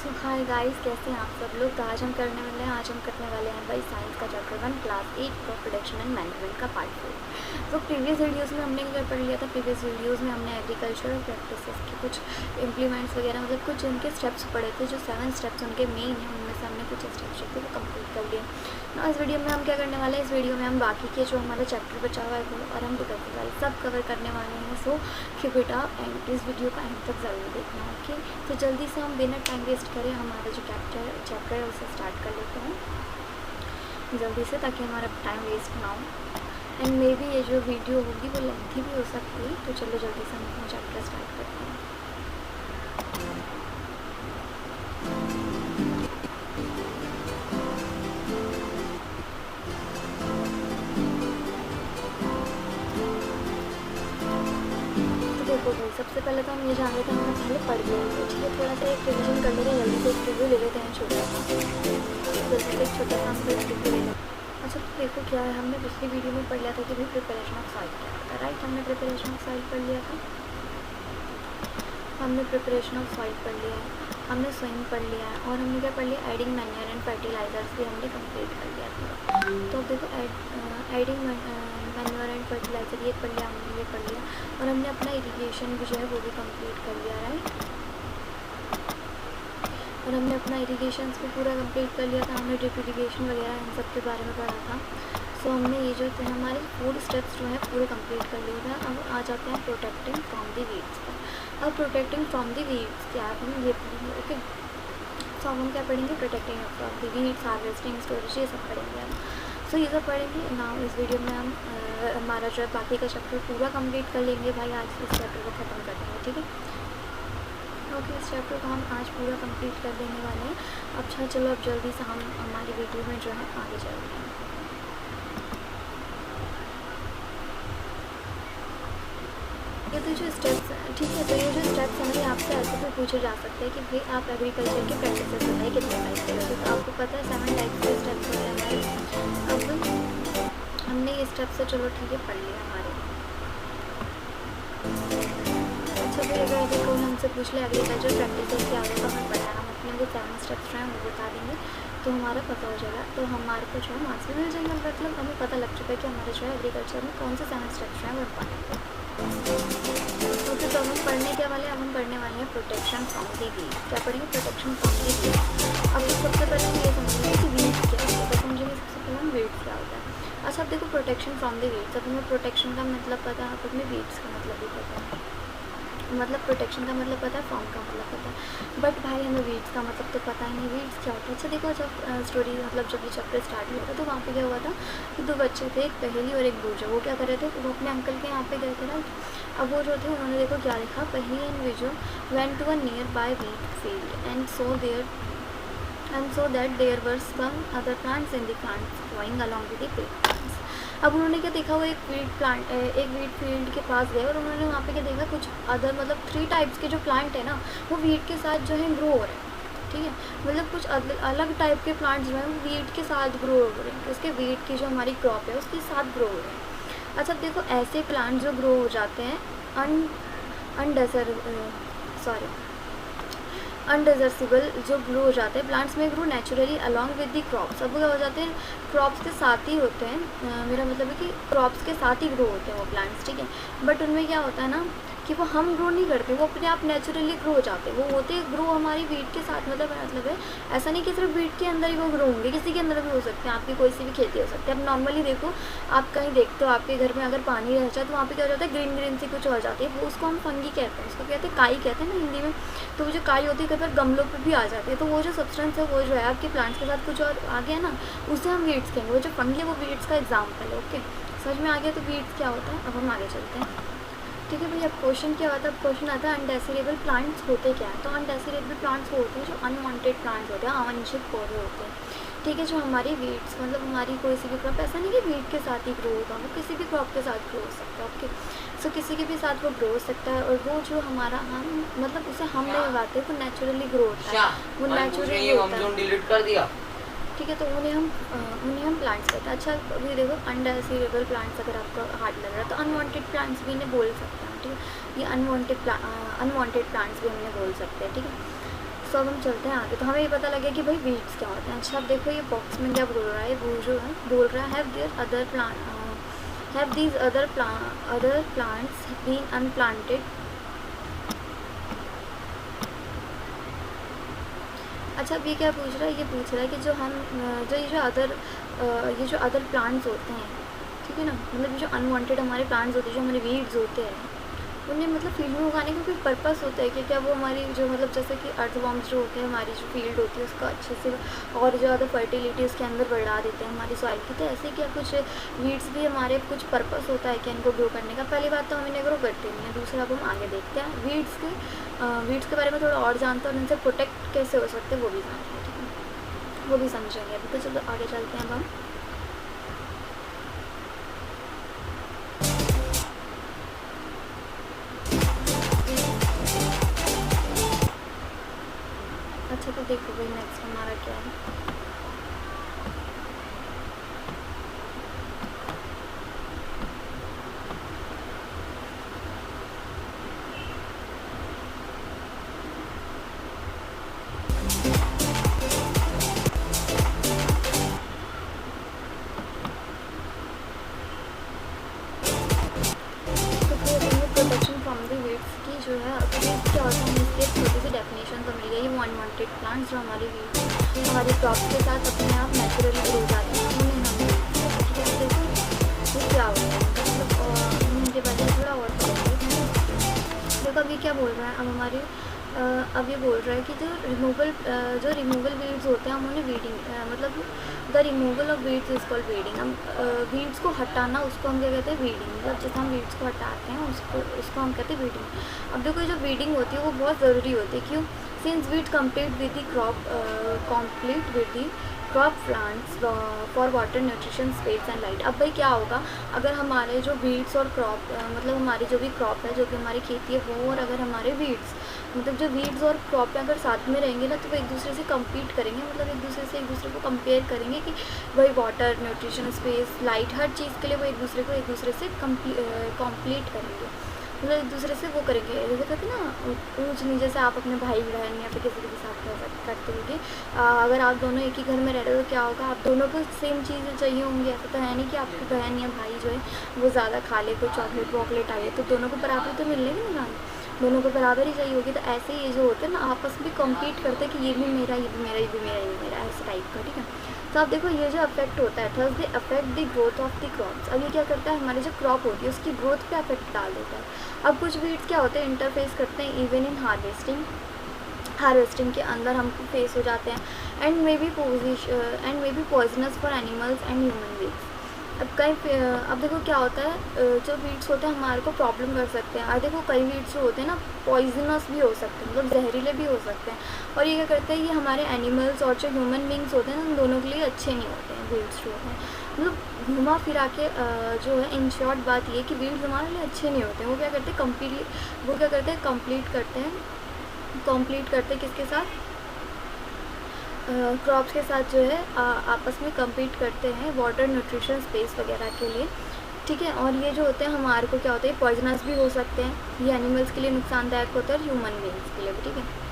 सो hi guys, कैसे हैं आप सब लोग। तो आज हम करने वाले हैं भाई साइंस का chapter 1 class 8 crop production and management का पार्ट 4। तो प्रीवियस वीडियोस में हमने क्या पढ़ लिया था। प्रीवियस वीडियोस में हमने एग्रीकल्चर और प्रैक्टिसेस के कुछ इम्प्लीमेंट्स वगैरह मतलब कुछ उनके स्टेप्स पढ़े थे। जो 7 स्टेप्स उनके मेन हैं, उनमें से हमने कुछ स्टेप्स जो थे वो कम्प्लीट कर लिए। ना इस वीडियो में हम क्या करने वाले हैं, इस वीडियो में हम बाकी के जो हमारा चैप्टर बचा हुआ है वो आरम्भ करने वाले सब कवर करने वाले हैं। सो कि बेटा एंड इस वीडियो का एंड तक ज़रूर देखना। ओके, तो जल्दी से हम बिना टाइम वेस्ट करें हमारा जो चैप्टर है उसे स्टार्ट कर लेते हैं जल्दी से, ताकि हमारा टाइम वेस्ट ना हो। एंड मे बी ये जो वीडियो होगी वो लेंथी भी हो सकती है। तो चलो जल्दी से हम अपना चैप्टर स्टार्ट करते हैं। देखो भाई, सबसे पहले तो हम ये जान लेते हैं, हमने पहले पढ़ लिया है। ठीक है, थोड़ा सा एक रिविजन कर लेते हैं, जल्दी से एक रिव्यू ले लेते हैं छोटा सा। जल्दी से एक छोटा सा हम रिव्यू ले लेते हैं। अच्छा, तो देखो क्या है, हमने पिछली वीडियो में पढ़ लिया था कि भाई प्रिपरेशन ऑफ सॉइल क्या होता है। राइट, हमने प्रिपरेशन ऑफ सॉइल पढ़ लिया था। हमने प्रिपरेशन ऑफ सॉइल पढ़ लिया है, हमने सोइंग पढ़ लिया है, और हमने क्या पढ़ लिया, एडिंग मैन्योर एंड फर्टिलाइजर्स भी हमने कंप्लीट कर लिया था। तो देखो एडिंग मैन्योर एंड फर्टिलाइजर ये पढ़ लिया, हमने ये पढ़ लिया, और हमने अपना इरिगेशन भी जो है वो भी कंप्लीट कर लिया। राइट, और हमने अपना इरिगेशन भी पूरा कंप्लीट कर लिया था। हमने ड्रिप इरिगेशन वगैरह इन सब के बारे में पढ़ा था। सो हमने ये जो थे हमारे 4 स्टेप्स जो है पूरे कंप्लीट कर लिए थे। अब आ जाते हैं प्रोटेक्टिंग फ्रॉम दी वीड्स पर। अब प्रोटेक्टिंग फ्रॉम दी वीड्स क्या है, हम ये पढ़ेंगे। ओके, सो हम क्या पढ़ेंगे, protecting from the weeds, harvesting, storage, ये सब पढ़ेंगे हम। सो ये सब पढ़ेंगे ना। इस वीडियो में हम हमारा जो है बाकी का चैप्टर पूरा कंप्लीट कर लेंगे भाई। आज इस चैप्टर को ख़त्म कर देंगे। ठीक है, ओके, इस चैप्टर को हम आज पूरा कंप्लीट कर देने वाले हैं। अच्छा चलो, अब जल्दी से हम हमारी वीडियो में जो है आगे चलते हैं। ये तो जो स्टेप्स हैं, ठीक है, तो ये जो स्टेप्स हैं आपसे ऐसे भी पूछे जा सकते हैं कि भाई आप एग्रीकल्चर के प्रैक्टिसेस बताइए कितने टाइप के होते हैं। तो आपको पता है 7 टाइप्स के स्टेप्स होते हैं हमारे। अब हमने ये स्टेप्स से चलो ठीक है पढ़ लिया हमारे। अच्छा भाई, अगर कोई हमसे पूछ ले एग्रीकल्चर प्रैक्टिसेस क्या होता है तो हमें बताना, हम अपने को 7 स्टेप्स जो हैं वो बता देंगे तो हमारा पता हो जाएगा। तो हमारे को जो है मार्क्स भी मिल जाएंगे। मतलब हमें पता लग चुका है कि हमारे जो है एग्रीकल्चर में कौन से 7 स्टेप्स जो हैं वो इम्पॉर्टेंट है। ओके, तो हम पढ़ने क्या वाले हैं, अब हम पढ़ने वाले हैं प्रोटेक्शन फ्रॉम दी वीड्स। क्या पढ़ेंगे, प्रोटेक्शन फ्रॉम दी वीड्स। अब सबसे पहले हम ये समझेंगे कि वीड्स क्या होता है। तो समझेंगे सबसे पहले हम वीड्स क्या होता है। अच्छा, अब देखो प्रोटेक्शन फ्रॉम दी वीड्स, अब हमें प्रोटेक्शन का मतलब पता है, अब हमें वीड्स का मतलब भी पता है। मतलब प्रोटेक्शन का मतलब पता है, फ्रॉम का मतलब पता है, बट भाई हमें वीड्स का मतलब तो पता ही नहीं। वीड्स क्या होता है। अच्छा देखो, जब स्टोरी मतलब जब ये चैप्टर स्टार्ट हुआ था तो वहाँ पे क्या हुआ था कि 2 बच्चे थे, एक पहेली और एक बूझो। वो क्या कर रहे थे, वो अपने अंकल के यहाँ पे गए थे ना। अब वो जो थे उन्होंने देखो क्या लिखा, Paheli and Boojho went to a near by wheat field and so that there were some other plants in the plants growing along with the plants. अब उन्होंने क्या देखा, वो एक वीट फील्ड के पास गए और उन्होंने वहाँ पे क्या देखा, कुछ अदर मतलब 3 टाइप्स के जो प्लांट है ना वो वीट के साथ जो है ग्रो हो रहे हैं। ठीक है, मतलब कुछ अलग टाइप के प्लांट्स जो हैं वो वीट के साथ ग्रो हो रहे हैं। उसके वीट की जो हमारी क्रॉप है उसके साथ ग्रो हो रहे हैं। अच्छा देखो, ऐसे प्लांट जो ग्रो हो जाते हैं अनडेजर्सिबल जो ग्रो हो जाते हैं प्लांट्स में grow naturally along with the crops. अब क्या हो जाते हैं, क्रॉप्स के साथ ही होते हैं। मेरा मतलब है कि क्रॉप्स के साथ ही ग्रो होते हैं वो प्लांट्स। ठीक है, बट उनमें क्या होता है ना कि वो हम ग्रो नहीं करते, वो अपने आप नेचुरली ग्रो हो जाते हैं। वो होते ग्रो हमारी वीट के साथ। मतलब है ऐसा नहीं कि सिर्फ वीट के अंदर ही वो ग्रो होंगे, किसी के अंदर भी हो सकते हैं। आपकी कोई सी भी खेती हो सकती है। अब नॉर्मली देखो, आप कहीं देखते हो आपके घर में अगर पानी रह जाए तो वहाँ पे क्या हो जाता है, ग्रीन ग्रीन सी कुछ हो जाती है। वो उसको हम फंगी कहते हैं, उसको कहते हैं काई कहते हैं ना हिंदी में। तो वो जो काई होती है कई बार गमलों पर भी आ जाती है। तो वो जो सब्सटेंस है वो जो है आपके प्लांट्स के साथ कुछ और आ गया ना, उसे हम वीड्स कहेंगे। वो जो फंगी है वो वीड्स का एग्जाम्पल है। ओके, समझ में आ गया। तो वीड्स क्या होता है, अब हम आगे चलते हैं। ठीक है भाई, अब क्वेश्चन क्या होता है, अब क्वेश्चन आता है अनडेसिरेबल प्लांट्स होते क्या है। तो अनडेसिरेबल प्लांट्स वो होते हैं जो अनवांटेड प्लांट्स होते हैं, अवांछित पौधे होते हैं। ठीक है, जो हमारी वीड्स मतलब हमारी कोई सी भी क्रॉप, ऐसा नहीं कि वीट के साथ ही ग्रो होगा, वो किसी भी क्रॉप के साथ ग्रो हो सकता है। ओके, सो किसी के भी साथ वो ग्रो हो सकता है। और वो जो हमारा हम मतलब उसे हम नहीं लगाते, वो नेचुरली ग्रो होता है, वो नेचुरली होता है। ठीक है, तो उन्हें हम प्लांट्स कहते हैं। अच्छा अभी देखो, अनडेसिरेबल प्लांट्स अगर आपको हार्ड लग रहा है तो अनवांटेड प्लांट्स भी इन्हें बोल सकते हैं। ठीक है, ये अनवांटेड प्लांट्स भी हमने बोल सकते हैं। ठीक है, सो अब हम चलते हैं आगे। तो हमें ये पता लगे कि भाई वीड्स क्या होते हैं। अच्छा अब देखो ये बॉक्स में क्या बोल रहा है, वो जो है बोल रहा है have these other plants been unplanted। अच्छा अब ये क्या पूछ रहा है, ये पूछ रहा है कि जो हम जो ये जो अदर प्लांट्स होते हैं, ठीक है ना, मतलब ये जो अनवांटेड हमारे प्लांट्स होते हैं, जो हमारे वीड्स होते हैं, उन्हें मतलब फील्ड में उगाने का कोई पर्पस होता है कि क्या वो हमारी जो मतलब जैसे कि अर्थवॉर्म्स जो होते हैं, हमारी जो फील्ड होती है उसका अच्छे से और ज़्यादा फर्टिलिटी उसके अंदर बढ़ा देते हैं हमारी सॉइल की। तो ऐसे क्या कुछ वीड्स भी हमारे कुछ पर्पस होता है कि इनको ग्रो करने का। पहली बात तो हम इन्हें ग्रो करते नहीं हैं, दूसरा अब हम आगे देखते हैं वीड्स के बारे में थोड़ा और जानते हैं और इनसे प्रोटेक्ट कैसे हो सकते हैं वो भी जानते हैं, ठीक है, वो भी समझेंगे। अभी तो चलो आगे चलते हैं अब हम। अच्छा तो देखो भाई नेक्स्ट हमारा क्या है। प्रोटेक्शन फ्रॉम द वीड्स की जो है अभी क्या होता है, इसकी एक छोटी सी डेफिनेशन तो मिल गई। वो अनवांटेड प्लांट्स जो हमारी वीड्स हमारी क्रॉप के साथ अपने आप नेचुरली ग्रो जाते हैं, उन्हें हम देखो ये क्या होता है, मतलब इनके बारे में थोड़ा और पढ़ेंगे। देखो अभी क्या बोल रहा है अब हमारी अब ये बोल रहा है कि जो रिमूवल वीड्स होते हैं हम उन्हें वीडिंग मतलब the removal of weeds is called weeding. हम वीड्स को हटाना उसको हम क्या कहते हैं, वीडिंग। मतलब जैसे हम वीड्स को हटाते हैं उसको हम कहते हैं वीडिंग। अब देखो जो वीडिंग होती है वो बहुत ज़रूरी होती है। क्यों? Since weed complete with the crop plants for water nutrition space and light. अब भाई क्या होगा अगर हमारे जो वीड्स और क्रॉप मतलब हमारी जो भी क्रॉप है, जो कि हमारी खेती है वो, और अगर हमारे वीड्स मतलब जो वीड्स और क्रॉप अगर साथ में रहेंगे ना तो वो एक दूसरे से कम्पीट करेंगे, मतलब एक दूसरे को कंपेयर करेंगे कि भाई वाटर न्यूट्रिशन स्पेस लाइट हर चीज़ के लिए वो एक दूसरे से कम्प्लीट करेंगे, मतलब एक दूसरे से वो करेंगे। जैसे कहते हैं ना ऊँच नीचे, जैसे आप अपने भाई बहन या फिर किसी के साथ करते होंगे। अगर आप दोनों एक ही घर में रह रहे हो तो क्या होगा, आप दोनों को सेम चीज़ें चाहिए होंगी। ऐसा तो है नहीं कि आपकी बहन या भाई जो है वो ज़्यादा खा ले, कोई चॉकलेट वॉकलेट आए तो दोनों को बराबर तो मिलने नहीं ना, दोनों को बराबर ही चाहिए होगी। तो ऐसे ये जो होते हैं ना आपस में कम्पीट करते हैं कि ये भी मेरा, ये भी मेरा, ये भी मेरा, ये भी मेरा, ऐसे टाइप का, ठीक है। तो आप देखो ये जो अफेक्ट होता है, thus they affect the growth of the crops. अब ये क्या करता है, हमारी जो क्रॉप होती है उसकी ग्रोथ पे अफेक्ट डाल देता है। अब कुछ वीड्स क्या होते हैं, इंटरफेस करते हैं इवन इन हार्वेस्टिंग के अंदर हमको फेस हो जाते हैं and may be poisonous for animals and human beings. अब देखो क्या होता है, जो वीड्स होते हैं हमारे को प्रॉब्लम कर सकते हैं। और देखो कई वीड्स जो होते हैं ना पॉइजनस भी हो सकते हैं, मतलब जहरीले भी हो सकते हैं। और ये क्या करते हैं, ये हमारे एनिमल्स और जो ह्यूमन बींग्स होते हैं ना उन दोनों के लिए अच्छे नहीं होते हैं वीड्स जो हैं। मतलब घुमा फिरा के जो है इन शॉर्ट बात ये कि वीड्स हमारे लिए अच्छे नहीं होते हैं। वो क्या करते हैं कंप्लीट करते हैं किसके साथ, क्रॉप्स के साथ जो है आपस में कम्पीट करते हैं वाटर न्यूट्रिशन स्पेस वगैरह के लिए, ठीक है। और ये जो होते हैं हमारे को क्या होता है, पॉइजनस भी हो सकते हैं, ये एनिमल्स के लिए नुकसानदायक होता है और ह्यूमन बींग्स के लिए भी, ठीक है।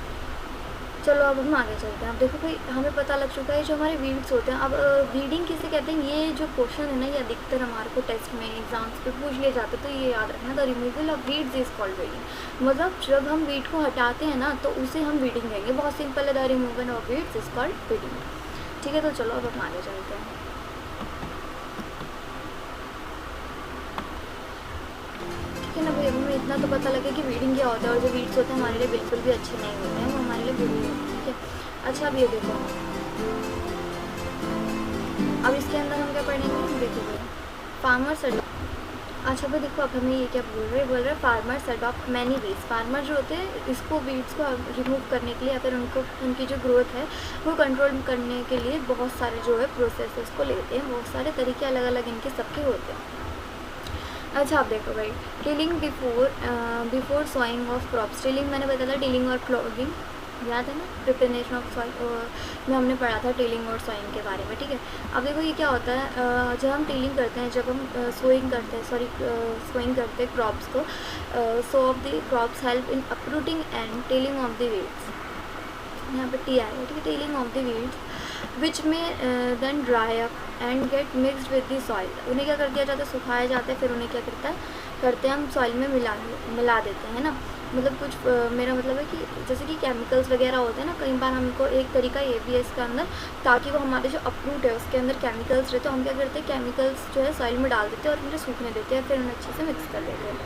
चलो अब हम आगे चलते हैं। अब देखो भाई हमें पता लग चुका है जो हमारे वीड्स होते हैं। अब वीडिंग किसे कहते हैं, ये जो क्वेश्चन है ना ये अधिकतर हमारे को टेस्ट में एग्जाम्स पे पूछ लिए जाते हैं, तो ये याद रखना, the removal of weeds is called weeding. मतलब जब हम वीड को हटाते हैं ना तो उसे हम वीडिंग कहेंगे। बहुत सिंपल है, the removal of weeds is called weeding, ठीक है। तो चलो अब हम आगे चलते हैं। ठीक है ना भाई, हमें इतना तो पता लगे कि वीडिंग क्या होता है और जो वीड्स होते हैं हमारे लिए बिल्कुल भी अच्छे नहीं होते हैं, वो हमारे लिए बुरे होते हैं, ठीक है। अच्छा अब ये देखो, अब इसके अंदर हम क्या पढ़ेंगे, देखो भाई फार्मर्स अडॉप्ट। अच्छा भाई देखो अब हमें ये क्या बोल रहे हैं farmers adopt many ways. Farmer जो होते हैं इसको वीड्स को रिमूव करने के लिए या फिर उनकी जो ग्रोथ है वो कंट्रोल करने के लिए बहुत सारे जो है प्रोसेस को लेते हैं, बहुत सारे तरीके अलग अलग इनके सबके होते हैं। अच्छा आप देखो भाई, tilling before sowing of crops. Tilling मैंने बताया था, टिलिंग और प्लॉगिंग याद है ना, प्रिपरेशन ऑफ सॉइल में हमने पढ़ा था टिलिंग और सोइंग के बारे में, ठीक है। अब देखो ये क्या होता है, जब हम टिलिंग करते हैं, जब हम सोइंग करते हैं क्रॉप्स को, sow of the crops help in uprooting and tilling of the weeds. यहाँ पे टी आएगा, ठीक है। Tilling of the weeds which में then dry up and get mixed with the soil. उन्हें क्या कर दिया जाता है, सुखाया जाता है, फिर उन्हें क्या करते हैं हम सॉइल में मिला देते हैं ना। मतलब कुछ मेरा मतलब है कि जैसे कि केमिकल्स वगैरह होते हैं ना, कई बार हमको एक तरीका ये भी है इसके अंदर, ताकि वो हमारे जो अप्रूट है उसके अंदर केमिकल्स रहते हैं, हम क्या करते हैं केमिकल्स जो है सॉइल में डाल देते हैं और उन्हें सूखने देते हैं, फिर उन्हें अच्छे से मिक्स कर देते हैं,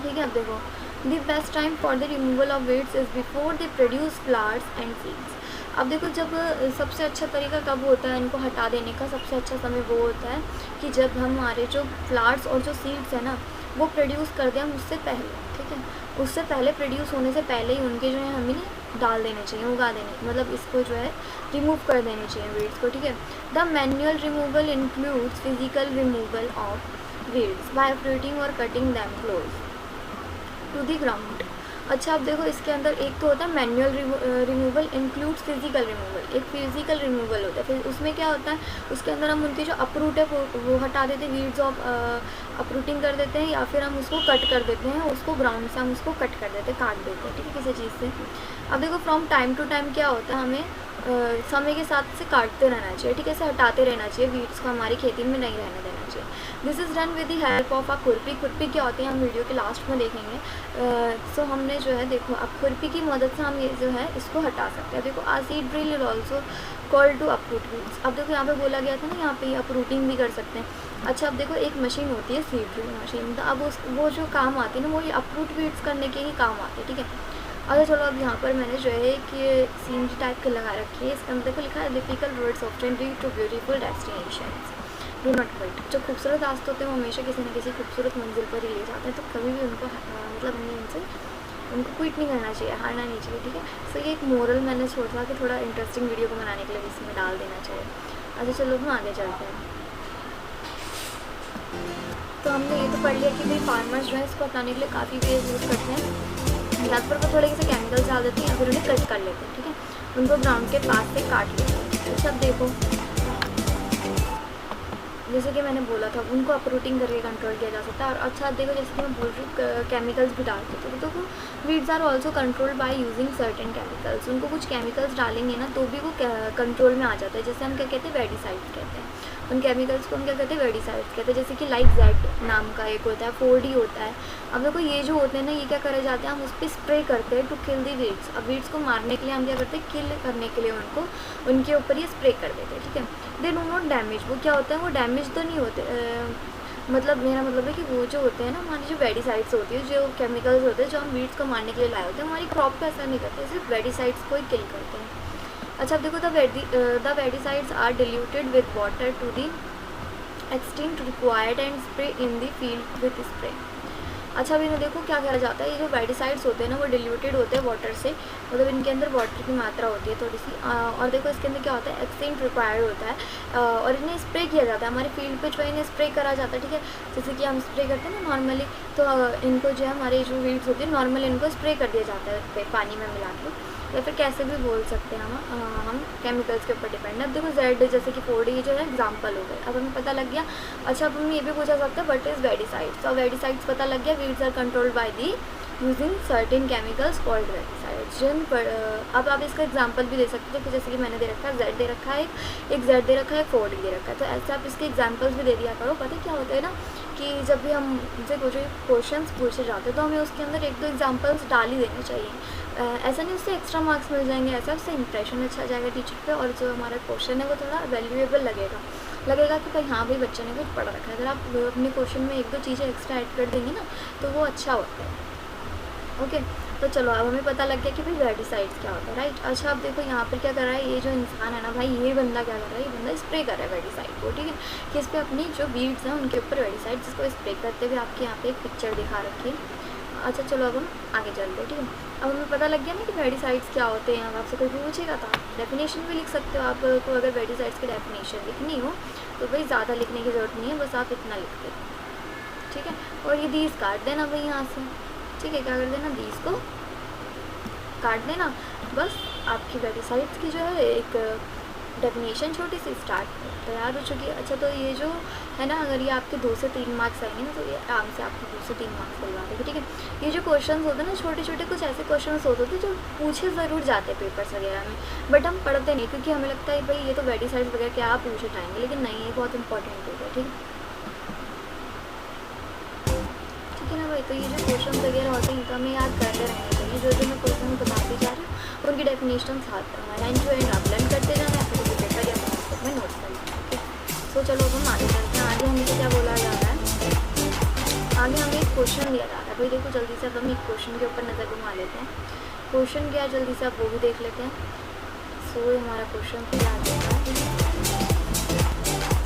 ठीक है। अब देखो the best time for the removal of weeds is before the produce flowers and seeds. अब देखो जब सबसे अच्छा तरीका कब होता है इनको हटा देने का, सबसे अच्छा समय वो होता है कि जब हमारे जो फ्लावर्स और जो सीड्स है ना वो प्रोड्यूस कर दें हम उससे पहले, ठीक है। उससे पहले प्रोड्यूस होने से पहले ही उनके जो है हमें डाल देने चाहिए, उगा देने, मतलब इसको जो है रिमूव कर देने चाहिए वीड्स को, ठीक है। The manual removal includes physical removal of weeds by uprooting और cutting them close to the ground. अच्छा अब देखो इसके अंदर एक तो होता है manual removal includes physical removal, एक फिजिकल रिमूवल होता है। फिर उसमें क्या होता है, उसके अंदर हम उनकी जो अप्रूट है वो हटा देते हैं, वीड्स ऑफ अप्रूटिंग कर देते हैं, या फिर हम उसको कट कर देते हैं, उसको ग्राउंड से हम उसको कट कर देते हैं, काट देते हैं, ठीक है, किसी चीज़ से। अब देखो फ्रॉम टाइम टू टाइम क्या होता है, हमें समय के साथ से काटते रहना चाहिए, ठीक है, ऐसे हटाते रहना चाहिए, वीड्स को हमारी खेती में नहीं रहने देना चाहिए। This is done with the help of a खुरपी। खुरपी क्या होती है हम वीडियो के लास्ट में देखेंगे। सो हमने जो है देखो अब खुरपी की मदद से हम ये जो है इसको हटा सकते हैं। देखो a seed drill is also called to uproot weeds. अब देखो यहाँ पे बोला गया था ना, यहाँ पे अपरूटिंग भी कर सकते हैं। अच्छा अब देखो एक मशीन होती है सीड ड्रिल मशीन, तो अब वो जो काम आती है ना वो ये अपरूट वीड्स करने के ही काम आती है, ठीक है। अच्छा चलो अब यहाँ पर मैंने जो है कि सीनरी टाइप के लगा रखी है, इसके अंदर देखो लिखा है difficult words often lead to beautiful destinations do not quit. जो खूबसूरत रास्ते होते हैं वो हमेशा किसी न किसी खूबसूरत मंजिल पर ही ले जाते हैं, तो कभी भी उनको मतलब हमें उनको क्विट नहीं करना चाहिए, हारना नहीं चाहिए, ठीक है। सो ये एक मोरल मैंने सोचा कि थोड़ा इंटरेस्टिंग वीडियो को बनाने के लिए इसमें डाल देना चाहिए। अच्छा चलो हम आगे चलते हैं। तो हमने ये तो पढ़ लिया कि भाई फार्मर्स जो है इसको अपनाने के लिए काफ़ी वेज यूज़ करते हैं, या पर वो थोड़े से केमिकल्स डाल देते हैं या फिर उन्हें कट कर लेते हैं, ठीक है, उनको ग्राउंड के पास से काट लेते हैं। अच्छा अब देखो जैसे कि मैंने बोला था उनको अपरूटिंग करके कंट्रोल किया जा सकता है। और अच्छा देखो जैसे कि मैं बोल रही हूँ केमिकल्स भी डालते थे, तो वो weeds are also controlled by using certain chemicals. उनको कुछ केमिकल्स डालेंगे ना तो भी वो कंट्रोल में आ जाता है। जैसे हम क्या कहते हैं वेडिसाइड्स कहते हैं, उन केमिकल्स को हम क्या कहते हैं वेडिसाइड्स कहते हैं। जैसे कि लाइक जेड नाम का एक होता है, 4D होता है। अब देखो ये जो होते हैं ना ये क्या करे जाते हैं, हम उस पर स्प्रे करते हैं टू किल दी वीड्स। अब वीड्स को मारने के लिए हम क्या करते हैं, किल करने के लिए उनको उनके ऊपर ये स्प्रे कर देते हैं, ठीक है। दे डू नॉट डैमेज, वो क्या होता है वो डैमेज तो नहीं होते, मतलब मेरा मतलब है कि वो जो होते हैं ना हमारी जो वेडिसाइड्स होती है, जो केमिकल्स होते हैं जो हम वीड्स को मारने के लिए लाए होते हैं, हमारी क्रॉप पे असर नहीं करते, सिर्फ वेडिसाइड्स को ही किल करते हैं। अच्छा अब देखो the weedicides are diluted with water to the extent required and spray in the field with spray. अच्छा अभी देखो क्या कहा जाता है, ये जो वेडिसाइड्स होते हैं ना वो डिल्यूटेड होते हैं वाटर से, मतलब इनके अंदर वाटर की मात्रा होती है थोड़ी सी। और देखो इसके अंदर क्या होता है एक्सटेंट रिक्वायर्ड होता है, और इन्हें स्प्रे किया जाता है हमारे फील्ड पे, जो इन्हें स्प्रे करा जाता है, ठीक है। जैसे कि हम स्प्रे करते हैं ना नॉर्मली, तो इनको जो है हमारी जो वीड्स होती है नॉर्मली इनको स्प्रे कर दिया जाता है पानी में मिला के, या फिर कैसे भी बोल सकते हैं हम केमिकल्स के ऊपर डिपेंड है। अब देखो जेड जैसे कि 4D जो है एग्जांपल हो गए, अब हमें पता लग गया। अच्छा अब हमें ये भी पूछा सकता है व्हाट इज़ वेडिसाइड्स, तो वेडिसाइड्स पता लग गया, weeds are controlled by the using certain chemicals called weedicides. जिन पर अब आप इसका एग्जांपल भी दे सकते हो, जैसे कि मैंने दे रखा है जेड दे रखा है, एक जेड दे रखा है, 4D दे रखा है, तो ऐसे आप इसके एग्जाम्पल्स भी दे दिया करो। पता क्या होता है ना कि जब भी हम जैसे कुछ क्वेश्चंस पूछे जाते हैं तो हमें उसके अंदर एक दो एग्जांपल्स डाल ही देने चाहिए। ऐसा नहीं उससे एक्स्ट्रा मार्क्स मिल जाएंगे, ऐसा उससे इंप्रेशन अच्छा जाएगा टीचर पे, और जो हमारा क्वेश्चन है वो थोड़ा वैल्यूएबल लगेगा कि भाई हाँ भाई बच्चे ने कुछ पढ़ा रखा है। अगर आप अपने क्वेश्चन में एक दो चीज़ें एक्स्ट्रा ऐड कर देंगे ना तो वो अच्छा होता है। ओके तो चलो अब हमें पता लग गया कि भाई वेडिसाइड्स क्या होता है, राइट। अच्छा अब देखो यहाँ पर क्या कर रहा है ये जो इंसान है ना भाई, ये बंदा क्या कर रहा है, ये बंदा स्प्रे कर रहा है वेडिसाइड को, ठीक है, कि इस पर अपनी जो वीड्स हैं उनके ऊपर वेडिसाइड जिसको स्प्रे करते हुए आपके यहाँ पे एक पिक्चर दिखा रखी है। अच्छा चलो अब हम आगे चलते हैं, ठीक है। अब हमें पता लग गया ना कि वेडिसाइड्स क्या होते हैं। अब आपसे कोई पूछेगा तो आप डेफिनेशन भी लिख सकते हो, आपको अगर वेडिसाइड्स की डेफिनेशन लिखनी हो तो भाई ज़्यादा लिखने की ज़रूरत नहीं है, बस आप इतना लिख दे, ठीक है। और ये दीज काट देना भाई यहाँ से, ठीक है, क्या कर देना दीज को काट देना, बस आपकी वेडिसाइड्स की जो है एक डेफिनेशन छोटी सी स्टार्ट तैयार हो चुकी है। अच्छा, तो ये जो है ना, अगर ये आपके 2 से 3 मार्क्स आएंगे ना, तो ये आराम से आपको 2 से 3 मार्क्स दिलवा देंगे, ठीक है। ये जो क्वेश्चन होते हैं ना, छोटे छोटे कुछ ऐसे क्वेश्चन होते थे जो पूछे ज़रूर जाते पेपर्स वगैरह में, बट हम पढ़ते नहीं, क्योंकि हमें लगता है भाई ये तो वेडिसाइड्स वगैरह क्या पूछे जाएंगे, लेकिन नहीं, ये बहुत इंपॉर्टेंट होगा, ठीक है ना भाई। तो ये जो क्वेश्चन वगैरह होते हैं तो हमें याद करते रहना चाहिए, जो मैं क्वेश्चन बताते जा रही हूँ उनकी डेफिनेशन हाथ करना, एंड टू एंड आप लर्न करते जाना है, फिर पेपर या फिर में नोट कर लेना, ठीक है। सो चलो अब हम आगे चलते हैं। आगे हमें क्या बोला जा रहा है, आगे हमें एक क्वेश्चन दिया जा रहा है भाई। देखो जल्दी से अब हम एक क्वेश्चन के ऊपर नज़र घुमा लेते हैं। क्वेश्चन क्या है, जल्दी से आप वो भी देख लेते हैं। सो हमारा क्वेश्चन क्या आ जाएगा।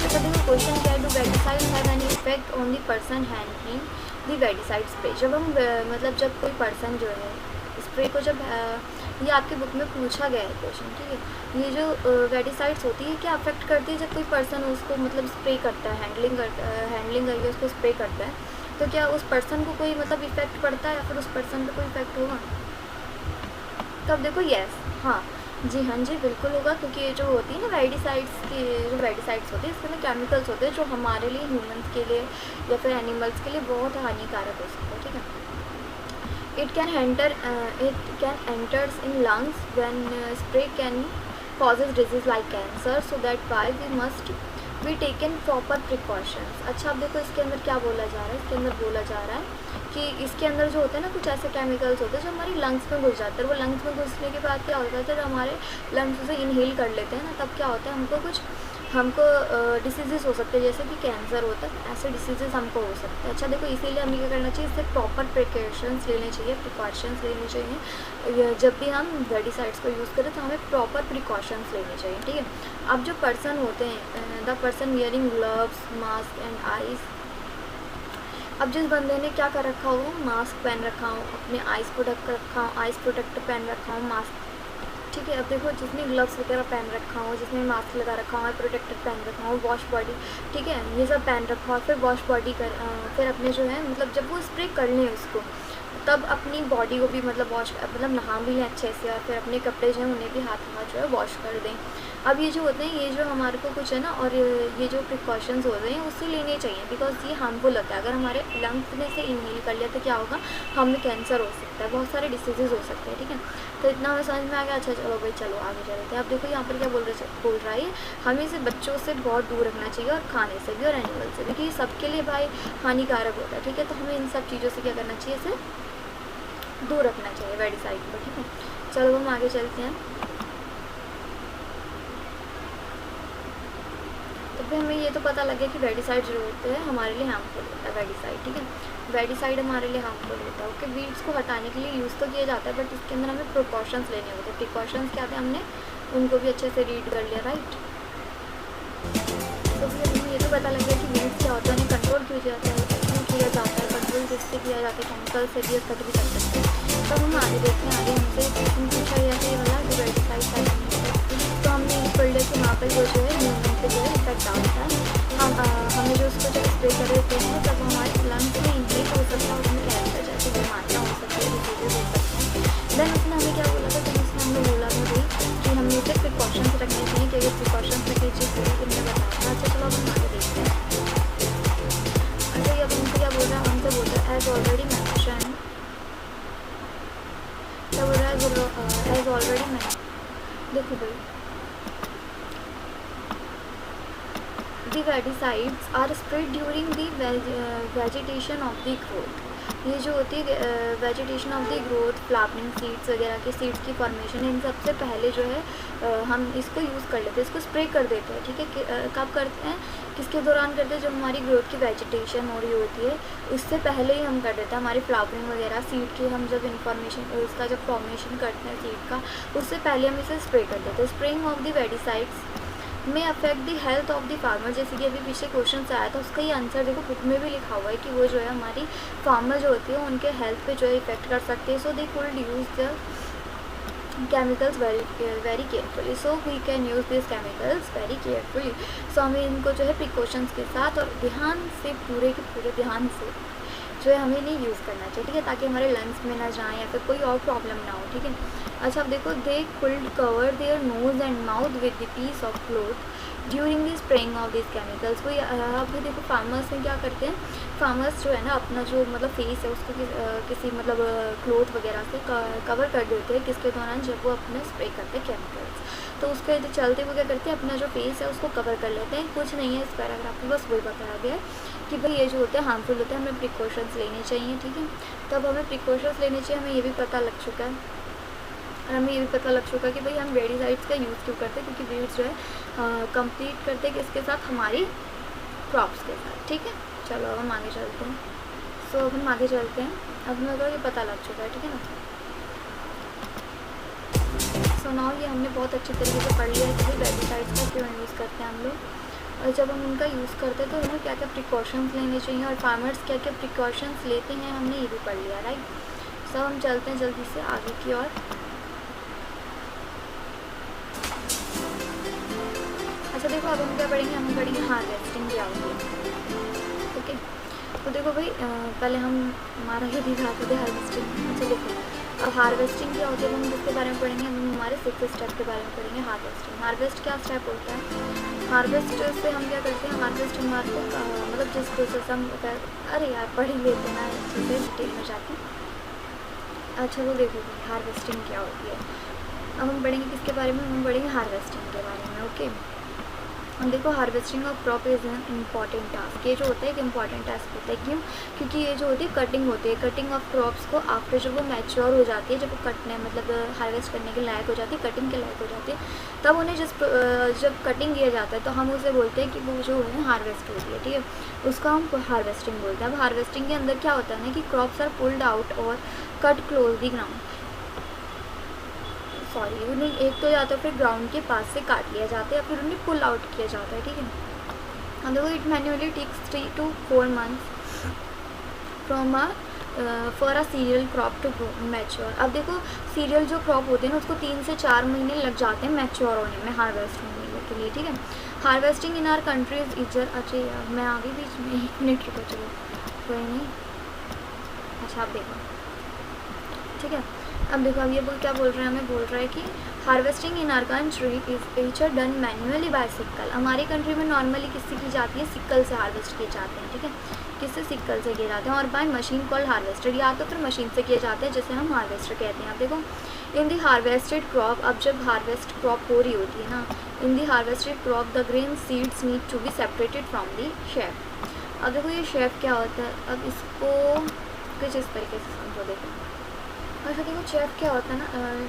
अच्छा देखो क्वेश्चन क्या है, do weedicides have any effect on the person handling the weedicide spray. जब हम मतलब जब कोई पर्सन जो है स्प्रे को जब ये आपके बुक में पूछा गया है क्वेश्चन, ठीक है। ये जो वेडिसाइड्स होती है क्या अफेक्ट करती है जब कोई पर्सन उसको मतलब स्प्रे करता है, हैंडलिंग करके उसको स्प्रे करता है, तो क्या उस पर्सन को कोई मतलब इफेक्ट पड़ता है या फिर उस पर्सन पर कोई इफेक्ट होगा? तब देखो यस, हाँ जी, हाँ जी बिल्कुल होगा, क्योंकि ये जो होती है ना वेडिसाइड्स की, जो वेडिसाइड्स होते हैं इसके अंदर केमिकल्स होते हैं जो हमारे लिए, ह्यूमंस के लिए या फिर एनिमल्स के लिए बहुत हानिकारक हो सकते हैं, ठीक है। it can enters in lungs when spray can causes disease like cancer, so that why we must be taken proper precautions। अच्छा अब देखो इसके अंदर क्या बोला जा रहा है, इसके अंदर बोला जा रहा है कि इसके अंदर जो होते हैं ना कुछ ऐसे केमिकल्स होते हैं जो हमारी लंग्स में घुस जाते हैं। वो लंग्स में घुसने के बाद क्या होता है, जब हमारे लंग्स उसे इनहेल कर लेते हैं ना, तब क्या होता है हमको डिसीज़ेस हो सकते हैं, जैसे कि कैंसर होता है, ऐसे डिसीज़ेस हमको हो सकते हैं। अच्छा देखो इसीलिए हमें क्या करना चाहिए, इससे प्रॉपर प्रिकॉशंस लेने चाहिए, प्रिकॉशंस लेने चाहिए। जब भी हम वेडिसाइड्स को यूज़ करें तो हमें प्रॉपर प्रिकॉशंस लेने चाहिए, ठीक है। अब जो पर्सन होते हैं, the person wearing gloves, mask and eyes, अब जिस बंदे ने क्या कर रखा हो, मास्क पहन रखा हो, अपने आइज़ को ढक रखा हो, आइज़ प्रोटेक्टर पहन रखा हो, मास्क, ठीक है। अब देखो जिसने ग्लव्स वगैरह पहन रखा हो, जिसने मास्क लगा रखा हो, प्रोटेक्टर पहन रखा हो, वॉश बॉडी, ठीक है, ये सब पहन रखा हो, फिर वॉश बॉडी कर फिर अपने जो है मतलब जब वो स्प्रे कर लें उसको, तब अपनी बॉडी को भी मतलब वॉश मतलब नहा भी लें अच्छे से, और फिर अपने कपड़े जो हैं उन्हें भी हाथ जो है वॉश कर दें। अब ये जो होते हैं, ये जो हमारे को कुछ है ना, और ये जो प्रिकॉशंस हो रहे हैं उससे लेने चाहिए, बिकॉज ये हार्मफुल होता है। अगर हमारे लंग्स में से इनहेल कर लिया तो क्या होगा, हमें कैंसर हो सकता है, बहुत सारे डिसीजेज हो सकते हैं, ठीक है। तो इतना हमें समझ में आ गया। अच्छा चलो भाई, चलो आगे चलते हैं। अब देखो यहाँ पर क्या बोल रहा है, हमें इसे बच्चों से बहुत दूर रखना चाहिए, और खाने से भी और एनिमल से भी, क्योंकि सबके लिए भाई हानिकारक होता है, ठीक है। तो हमें इन सब चीज़ों से क्या करना चाहिए, इसे दूर रखना चाहिए वेडिसाइड को, ठीक है। चलो हम आगे चलते हैं। तो फिर हमें ये तो पता लगे कि वेडिसाइड जो होते हैं हमारे लिए हार्मफुल होता है, वेडिसाइड, ठीक है। वेडिसाइड हमारे लिए हार्मफुल होता है, ओके। वीड्स को हटाने के लिए यूज़ तो किया जाता है, बट इसके अंदर हमें प्रिकॉशंस लेने होते हैं। प्रिकॉशंस क्या थे, हमने उनको भी अच्छे से रीड कर लिया, राइट। तो फिर हमें ये तो पता लग गया कि वीड्स क्या होता है, उन्हें कंट्रोल किया जाता है, कंट्रोल किससे किया जाता है, केमिकल से भी कट भी कर सकते हैं। तब हम आगे देखते हैं। आगे हमसे क्वेश्चन पूछा गया था ये वाला कि वेडिसाइड का, तो हमने इस फोल्डर के वहाँ पर जो है ह्यूमन पे जो है इफेक्ट डालता है। हमें जो उसको जब स्प्रे कर देते हैं तब हमारे लंग्स में इंक्रीज हो सकता है, उसमें कैंसर जैसी बीमारियाँ हो सकती है, डिसीजेज हो सकते हैं। देन उसने हमें क्या बोला था, तो उसने हमें बोला था भाई कि हमें इसे प्रिकॉशंस रखने चाहिए, कि अगर प्रिकॉशंस रखनी चाहिए पूरी तुमने बताया। अच्छा चलो अब हम आगे देखते हैं। अच्छा ये अब हमसे क्या बोल रहा है, हमसे बोल रहा है एज ऑलरेडी मैंशन, क्या बोल रहा है, एज ऑलरेडी मैं, देखो भाई the weedicides are spread during the vegetation of the growth. ये जो होती है vegetation of the growth, flowering seeds वगैरह के सीड्स की फॉर्मेशन है, इन सबसे पहले जो है हम इसको यूज़ कर लेते हैं, इसको स्प्रे कर देते हैं, ठीक है। कब करते हैं, किसके दौरान करते हैं, जब हमारी ग्रोथ की वेजिटेशन हो रही होती है उससे पहले ही हम कर देते हैं। हमारी फ्लावरिंग वगैरह सीड की हम जब इन्फॉर्मेशन उसका जब फॉर्मेशन करते हैं सीड का, उससे पहले हम इसे स्प्रे कर देते हैं। स्प्रेइंग ऑफ द वेडिसाइड्स में affect the health of the farmer, जैसे कि अभी पीछे क्वेश्चन से आया था उसका ही आंसर देखो बुक में भी लिखा हुआ है कि वो जो है हमारी फार्मर जो होती है उनके हेल्थ पे जो है इफेक्ट कर सकते हैं। So they could use the chemicals very carefully, so we can use this chemicals very carefully. सो हमें इनको जो है प्रिकॉशंस के साथ और ध्यान से, पूरे के पूरे ध्यान से जो है हमें नहीं यूज़ करना चाहिए, ठीक है, ताकि हमारे लंग्स में ना जाए या फिर कोई और प्रॉब्लम ना हो, ठीक है। अच्छा अब देखो, they could cover their nose and mouth with the piece of cloth during the spraying of this chemicals. कोई अभी देखो फार्मर्स में क्या करते हैं, फार्मर्स जो है ना अपना जो मतलब फेस है उसको किसी मतलब क्लोथ वगैरह से कवर कर देते हैं, किसके दौरान, जब वो अपने स्प्रे करते हैं केमिकल्स। तो उसके चलते वो क्या करते हैं, अपना जो फेस है उसको कवर कर लेते हैं। कुछ नहीं है इस पैराग्राफ में, बस वही बताया गया है कि भाई ये जो होते हैं हार्मफुल होते हैं, हमें प्रिकॉशंस लेने चाहिए, ठीक है। तब हमें प्रिकॉशंस लेने चाहिए, हमें ये भी पता लग चुका है, और हमें ये भी पता लग चुका है कि भाई हम वेडिसाइड्स का यूज़ क्यों करते हैं, क्योंकि वीड्स जो है कंप्लीट करते हैं किसके साथ, हमारी क्रॉप्स के साथ, ठीक है। चलो अब हम आगे चलते हैं। सो अब हम आगे चलते हैं, अब मेरे को ये पता लग चुका है, ठीक है ना। सो नाउ ये हमने बहुत अच्छी तरीके से पढ़ लिया है कि वेडिसाइड्स का क्यों यूज़ करते हैं हम लोग, और जब हम उनका यूज़ करते हैं तो हमें क्या क्या प्रिकॉशंस लेने चाहिए, और फार्मर्स क्या क्या प्रिकॉशंस लेते हैं, हमने ये भी पढ़ लिया, राइट। सो हम चलते हैं जल्दी से आगे की ओर। अच्छा देखो, अब हम क्या पढ़ेंगे, हम पढ़ेंगे हार्वेस्टिंग क्या होती है, ओके। तो देखो भाई पहले हम हमारा ये दिखाते थे हार्वेस्टिंग। अच्छा देखो, अब हार्वेस्टिंग क्या होती है, हम किसके बारे में पढ़ेंगे, हम हमारे 6th स्टेप के बारे में पढ़ेंगे, हार्वेस्टिंग। हार्वेस्ट क्या स्टेप होता है, हार्वेस्ट से हम क्या करते हैं, हार्वेस्ट हमारे को मतलब जिस प्रोसेस हम अरे यार पढ़ ही लेते हैं ना अच्छे से डिटेल में जाके। अच्छा तो देखो भाई हार्वेस्टिंग क्या होती है, अब हम पढ़ेंगे किसके बारे में, हम पढ़ेंगे हार्वेस्टिंग के बारे में, ओके। हम देखो, harvesting of crop is an important task. ये जो होता है एक इम्पॉर्टेंट टास्क होता है, क्यों, क्योंकि ये जो होती है कटिंग होती है, कटिंग ऑफ क्रॉप्स को आफ्टर जब वो मैच्योर हो जाती है, जब वो कटने मतलब हार्वेस्ट करने के लायक हो जाती है, कटिंग के लायक हो जाती है, तब उन्हें जब कटिंग किया जाता है तो हम उसे बोलते हैं कि वो जो है हार्वेस्ट होती है, ठीक है, उसका हम हार्वेस्टिंग बोलते हैं। अब हार्वेस्टिंग के अंदर क्या होता है ना कि क्रॉप्स आर पुल्ड आउट और cut close the ground, sorry उन्हें एक तो या तो फिर ग्राउंड के पास से काट लिया जाता है या फिर उन्हें पुल आउट किया जाता है, ठीक है। अब देखो, it manually takes 3 to 4 months from for a cereal crop to mature. अब देखो सीरियल जो क्रॉप होते हैं ना उसको 3 से 4 महीने लग जाते हैं मैच्योर होने में, हार्वेस्ट होने के लिए, ठीक है। Harvesting in our country is either, अच्छा यार मैं आगे बीच में 1 मिनट रुको, चलो कोई नहीं। अच्छा आप देखो, ठीक है। अब देखो, अब ये क्या बोल रहे हैं, हमें बोल रहा है कि harvesting in our country is either done manually by sickle. हमारी कंट्री में नॉर्मली किससे की जाती है, सिक्कल से हार्वेस्ट किए जाते हैं, ठीक है, किससे, सिक्कल से किए जाते हैं, और बाय मशीन कॉल्ड हार्वेस्टर, या तो फिर मशीन से किए जाते हैं जिसे हम हार्वेस्टर कहते हैं। अब देखो, इन दी हार्वेस्टेड क्रॉप, अब जब हार्वेस्ट क्रॉप हो रही होती है ना, in the harvested crop the grain seeds need to be separated from the chaff. अब देखो ये शेफ क्या होता है, अब इसको कुछ इस तरीके से समझो, देखो। अच्छा देखो, शेफ क्या होता है ना,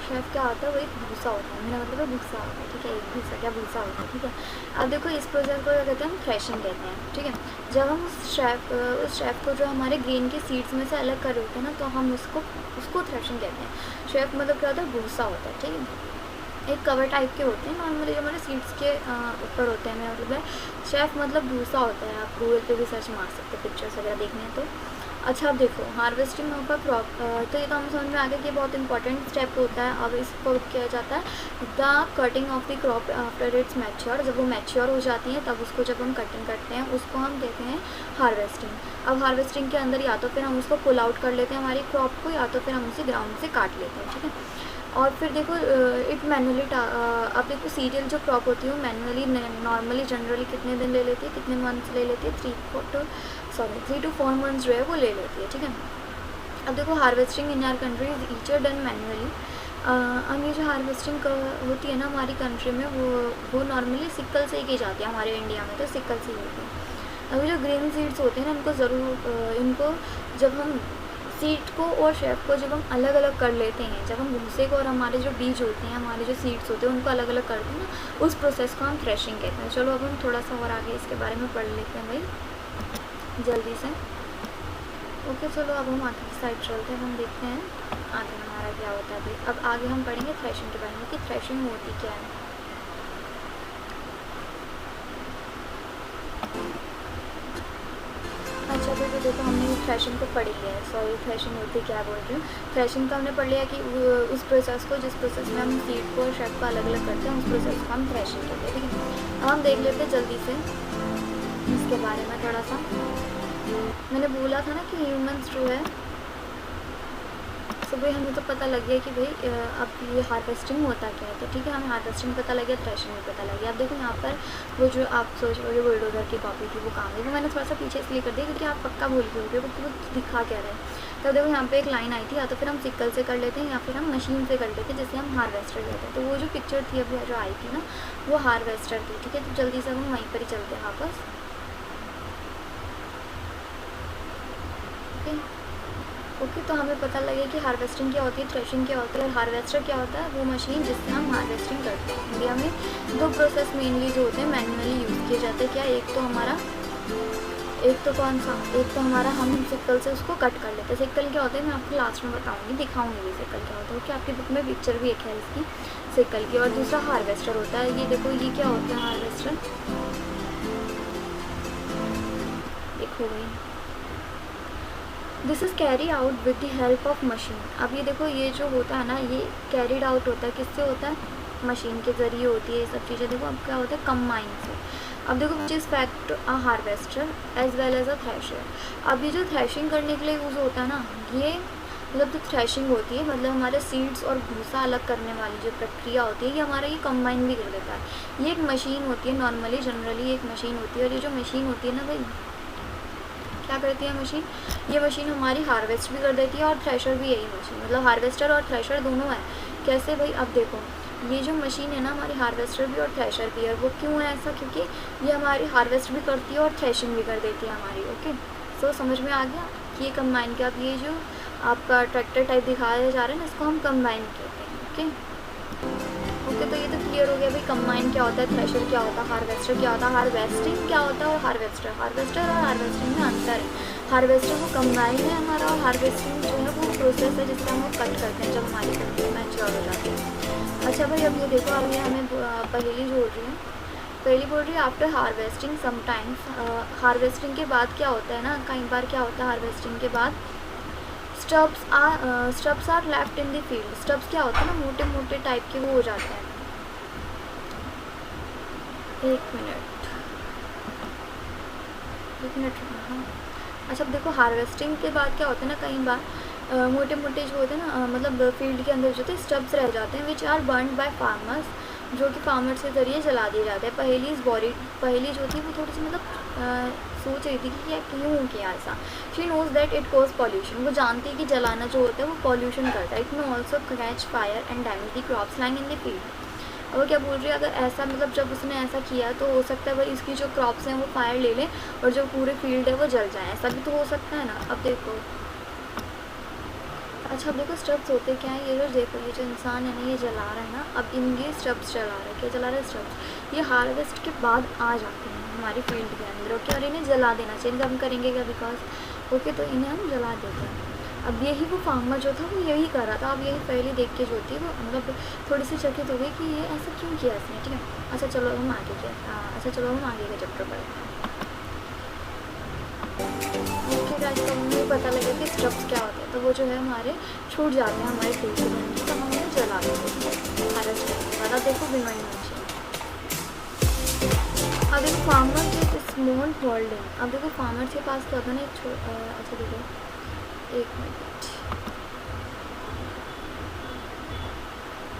शेफ क्या होता है, वो एक भूसा होता है, मेरा मतलब है भूसा होता है, ठीक है, एक भूसा क्या भूसा होता है, ठीक है। अब देखो इस प्रोसेस को क्या कहते हैं, हम थ्रेशिंग कहते हैं, ठीक है। जब हम उस शेफ को जो हमारे ग्रेन के सीड्स में से अलग कर रहे होते हैं ना, तो हम उसको थ्रेशिंग कहते हैं। शेफ मतलब क्या होता है, भूसा होता है, ठीक है, एक कवर टाइप के होते हैं नॉर्मली जो हमारे सीड्स के ऊपर होते हैं, मेरा मतलब है शेफ मतलब भूसा होता है। आप गूगल पे भी सर्च मार सकते हैं पिक्चर्स वगैरह देखने हैं तो। अच्छा अब देखो, हार्वेस्टिंग ऑफ अ क्रॉप, तो ये तो हमें समझ में आ गया कि बहुत इंपॉर्टेंट स्टेप होता है। अब इसको किया जाता है the cutting of the crop after it's mature. जब वो मैच्योर हो जाती हैं तब उसको जब हम कटिंग करते हैं उसको हम कहते हैं हार्वेस्टिंग। अब हार्वेस्टिंग के अंदर या तो फिर हम उसको पुल आउट कर लेते हैं हमारी क्रॉप को, या तो फिर हम उसे ग्राउंड से काट लेते हैं, ठीक है। और फिर देखो इट मैनुअली, अब देखो सीरियल जो क्रॉप होती है वो मैनुअली नॉर्मली जनरली कितने दिन ले लेती है, कितने मंथ्स ले लेती है, 3 to 4 मंथ्स जो है वो ले लेती है, ठीक है। अब देखो, harvesting in our country is either done manually. अब ये जो हार्वेस्टिंग होती है ना हमारी कंट्री में, वो नॉर्मली सिक्कल से ही की जाती है, हमारे इंडिया में तो सिक्कल से ही होती है। अभी जो ग्रीन सीड्स होते हैं ना, इनको जब हम सीड को और शेफ को जब हम अलग अलग कर लेते हैं, जब हम भूसे को और हमारे जो बीज होते हैं, हमारे जो सीड्स होते हैं उनको अलग अलग करते हैं ना, उस प्रोसेस को हम थ्रेशिंग कहते हैं। चलो अब हम थोड़ा सा और आगे इसके बारे में पढ़ लेते हैं भाई जल्दी से। ओके चलो अब हम आगे की साइड चलते हैं, हम देखते हैं आगे हमारा क्या होता है भाई। अब आगे हम पढ़ेंगे थ्रेशिंग के बारे में कि थ्रेशिंग होती क्या है। अच्छा तो देखो, हमने थ्रेशिंग को पढ़ लिया है, सॉरी थ्रेशिंग होती क्या बोल रही हूँ। थ्रेशिंग का हमने पढ़ लिया कि उस प्रोसेस को, जिस प्रोसेस में हम सीड को और शेफ को अलग अलग करते हैं, उस प्रोसेस को हम थ्रेशिंग कहते हैं, ठीक है। अब हम देख लेते हैं जल्दी से इसके बारे में थोड़ा सा। मैंने बोला था ना कि ह्यूमंस जो है, तो भाई हमें तो पता लग गया कि भाई अब ये हार्वेस्टिंग होता क्या है। तो ठीक है, हमें हार्वेस्टिंग पता लग गया, थ्रेशिंग भी पता लग गया। अब देखो यहाँ पर वो जो आप सोच रहे हो बुलडोजर की कॉपी थी वो कहाँ गई, वो मैंने थोड़ा सा पीछे इसलिए कर दिया क्योंकि आप पक्का भूल गए होगे वो दिखा क्या रहे हैं। तो देखो यहाँ पे एक लाइन आई थी, या तो फिर हम सिक्कल से कर लेते हैं या फिर हम मशीन से कर लेते हैं, जैसे हम हार्वेस्टर लेते हैं। तो वो जो पिक्चर थी अभी जो आई थी ना, वो हार्वेस्टर थी। ठीक है, तो जल्दी से हम वहीं पर ही चलते हैं वापस। ओके, तो हमें पता लगे कि हार्वेस्टिंग क्या होती है, थ्रेशिंग क्या होती है, और हार्वेस्टर क्या होता है, वो मशीन जिससे हम हार्वेस्टिंग करते हैं। इंडिया में दो प्रोसेस मेनली जो होते हैं मैन्युअली यूज़ किए जाते हैं। क्या, एक तो हमारा कौन सा, एक तो हमारा हम सिक्कल से उसको कट कर लेते हैं। सिक्कल क्या होता है मैं आपको लास्ट में बताऊँगी, दिखाऊँगी भी सिक्कल क्या होता है। ओके, आपकी बुक में पिक्चर भी एक है इसकी सिक्कल की। और दूसरा हार्वेस्टर होता है। ये देखो, ये क्या होता है हार्वेस्टर, देखो भाई, this is carry out with the help of machine. अब ये देखो, ये जो होता है ना, ये कैरीड आउट होता है किससे होता है, मशीन के ज़रिए होती है ये सब चीज़ें। देखो अब क्या होता है, कंबाइन से। अब देखो which is fact a harvester as well as a thresher. अब ये जो थ्रेशिंग करने के लिए यूज़ होता है ना, ये मतलब जो थ्रेशिंग होती है, मतलब हमारे सीड्स और भूसा अलग करने वाली जो प्रक्रिया होती है, ये हमारा ये कंबाइन भी कर देता है। ये एक मशीन होती है, नॉर्मली जनरली एक मशीन होती है। और ये जो मशीन होती है ना भाई, क्या करती है मशीन, ये मशीन हमारी हार्वेस्ट भी कर देती है, और थ्रेशर भी यही मशीन, मतलब हार्वेस्टर और थ्रेशर दोनों है। कैसे भाई, अब देखो ये जो मशीन है ना हमारी हार्वेस्टर भी और थ्रेशर भी है। वो क्यों है ऐसा, क्योंकि ये हमारी हार्वेस्ट भी करती है और थ्रेशिंग भी कर देती है हमारी। ओके, सो समझ में आ गया कि ये कंबाइन के, अब ये जो आपका ट्रैक्टर टाइप दिखाया जा रहा है ना, इसको हम कंबाइन कहते हैं। ओके, तो ये तो क्लियर हो गया भाई, कंबाइन क्या होता है, थ्रेशर क्या होता है, हार्वेस्टर क्या होता है, हार्वेस्टिंग क्या होता है, और हार्वेस्टर और हार्वेस्टिंग में अंतर है। हार्वेस्टर वो कंबाइन है हमारा, और हार्वेस्टिंग जो है वो प्रोसेस है जिससे हम कट करते हैं जब हमारी सब्जी मैच्योर हो जाती है। अच्छा भाई, अब ये देखो, अब ये हमें पहेली जोड़ रही है। पहली बोल रही है आफ्टर हार्वेस्टिंग समटाइम्स, हार्वेस्टिंग के बाद क्या होता है ना, कई बार क्या होता है हार्वेस्टिंग के बाद, stubs are left in the field. Stubs क्या होता है ना, मोटे मोटे टाइप के वो हो जाते हैं। एक मिनट हाँ। अच्छा, अब देखो हार्वेस्टिंग के बाद क्या होता है ना, कई बार मोटे मोटे जो होते हैं ना, मतलब फील्ड के अंदर जो होते हैं स्टब्स रह जाते हैं, which are burn by farmers, जो कि फार्मर्स के ज़रिए जला दिए जाते हैं। पहली जो थी वो थोड़ी सी मतलब सोच रही थी कि क्यों किया ऐसा। She knows that it cause pollution, वो जानती है कि जलाना जो होता है वो पॉल्यूशन करता है। It may also catch fire and damage the crops lying in the field. और क्या बोल रही है, अगर ऐसा मतलब जब उसने ऐसा किया तो हो सकता है भाई इसकी जो क्रॉप्स हैं वो फायर ले लें और जो पूरे फील्ड है वो जल जाए, ऐसा भी तो हो सकता है ना। अब देखो, अच्छा अब देखो स्टब्स होते क्या है, ये जो देखो ये जो इंसान है ना ये जला रहा है ना, अब इनके स्टब्स जला रहा है, क्या जला रहा है, स्टब्स। ये हार्वेस्ट के बाद आ जाते हैं हमारी फील्ड के अंदर। ओके, और इन्हें जला देना चाहिए, हम करेंगे क्या, बिकॉज ओके, तो इन्हें हम जला देते हैं। अब यही वो फार्मर जो था वो यही कर रहा था। अब यही पहले देख के जो थी वो मतलब थोड़ी सी चकित हो गई कि ये ऐसा क्यों किया इसने। ठीक है, अच्छा चलो हम आगे के चैप्टर पर। ओके गाइस, तो हमें पता लगा कि स्टब्स क्या होते हैं, तो वो जो है हमारे छूट जाते हैं हमारे फील्ड के अंदर, तो हम उन्हें जला देते हैं हार्वेस्ट करने के बाद। अब देखो विनोइंग मशीन, अब देखो फार्मर के स्मॉल होल्डिंग। अब देखो फार्मर के पास क्या होता है ना, एक अच्छा देखो एक मिनट।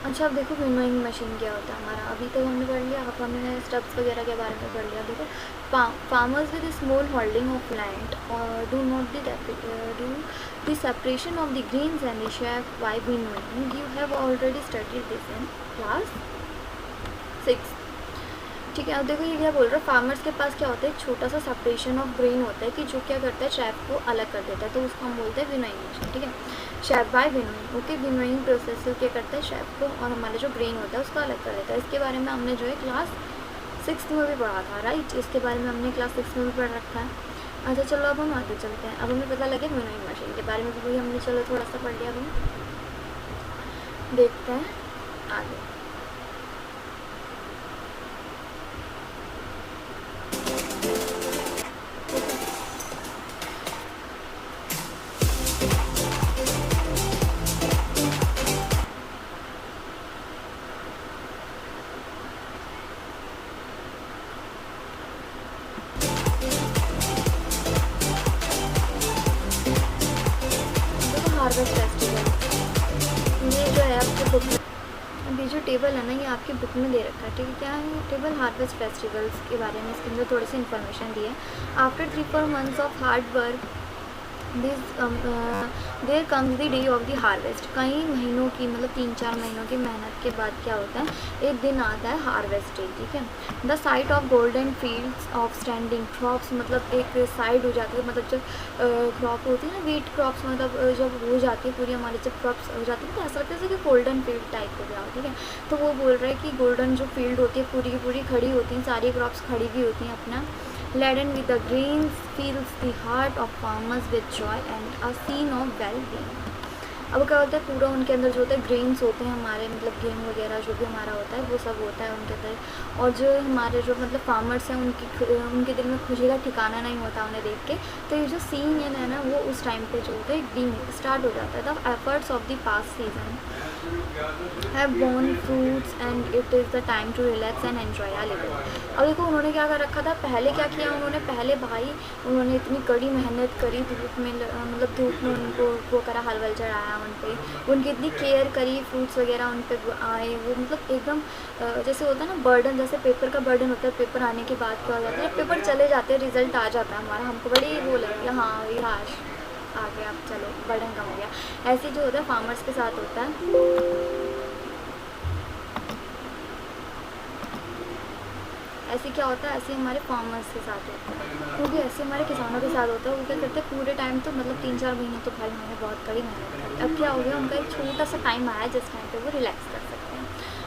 अच्छा अब देखो विनोइंग मशीन क्या होता है हमारा, अभी तक हमने पढ़ लिया। अब हमने स्टब्स वगैरह के बारे में पढ़ लिया। देखो farmers with small holding of land do not do the separation of the grains and the chaff by winnowing. You have already studied this in class 6। ठीक है, अब देखो ये क्या बोल रहा है, फार्मर्स के पास क्या होता है, एक छोटा सा सेपरेशन ऑफ ग्रेन होता है कि जो क्या करता है, शेफ को अलग कर देता है, तो उसको हम बोलते हैं विनोइंग मशीन। ठीक है, chaff by winnowing. Okay, winnowing process से क्या करता है, शेफ को और हमारे जो ग्रेन होता है उसको अलग कर देता है। इसके बारे में हमने जो है क्लास 6 में भी पढ़ा था, राइट। इसके बारे में हमने क्लास 6 में भी पढ़ रखा है। अच्छा चलो अब हम आगे चलते हैं। अब हमें पता लगे विनोइंग मशीन के बारे में, तो वही हमने चलो थोड़ा सा पढ़ लिया। अब देखते हैं आगे। टेबल है ना ये आपकी बुक में दे रखा है, ठीक है। क्या है ये टेबल? हार्वेस्ट फेस्टिवल्स के बारे में इसके अंदर थोड़ी सी इन्फॉर्मेशन दी है। After 3-4 months of hard work there comes the day of the harvest. कई महीनों की मतलब 3-4 महीनों की मेहनत के बाद क्या होता है, एक दिन आता है हार्वेस्ट डे, ठीक है। The site of golden fields of standing crops, मतलब एक साइड हो जाती है, मतलब जब क्रॉप होती है ना, वीट क्रॉप्स, मतलब जब हो जाती है पूरी हमारी जब क्रॉप्स हो जाती है तो ऐसा लगता है जैसे कि गोल्डन फील्ड टाइप हो गया हो, ठीक है। तो वो बोल रहा है कि गोल्डन जो फील्ड होती है पूरी की पूरी खड़ी होती हैं, सारी क्रॉप्स खड़ी भी होती हैं अपना। laden with the grains fills the heart of farmers with joy and a scene of well-being। अब क्या होता है, पूरा उनके अंदर जो होता है ग्रेन्स होते हैं हमारे, मतलब गेहूँ वगैरह जो भी हमारा होता है वो सब होता है उनके अंदर। और जो हमारे जो मतलब फार्मर्स हैं उनके दिल में खुशी का ठिकाना नहीं होता उन्हें देख के। तो ये जो सीन है ना वो उस टाइम पे जो होता है बीइंग स्टार्ट हो जाता है। The efforts of the past season have borne fruits and it is the time to relax and enjoy a little। अब देखो उन्होंने क्या कर रखा था, पहले क्या किया उन्होंने, पहले भाई उन्होंने इतनी कड़ी मेहनत करी धूप में, मतलब धूप में उनको वो करा, हल वल चढ़ाया उन पर, उनकी इतनी केयर करी, फ्रूट्स वगैरह उन पर आए, वो मतलब एकदम जैसे होता है ना बर्डन, जैसे पेपर का बर्डन होता है, पेपर आने के बाद क्या हो जाता है, पेपर चले जाते हैं रिजल्ट आ जाता है हमारा, हमको बड़ी वो लगती है, हाँ ये हाश आ गया, अब चलो बर्डन कम हो गया। ऐसे जो होता है फार्मर्स के साथ होता है, ऐसे क्या होता है, ऐसे हमारे फार्मर्स के साथ होता है, क्योंकि ऐसे हमारे किसानों के साथ होता है। वो क्या करते हैं पूरे टाइम तो मतलब 3-4 महीने तो भाई उन्होंने बहुत कड़ी मेहनत करी। अब क्या हो गया, उनका एक छोटा सा टाइम आया जिस टाइम पे वो रिलैक्स कर सकते हैं।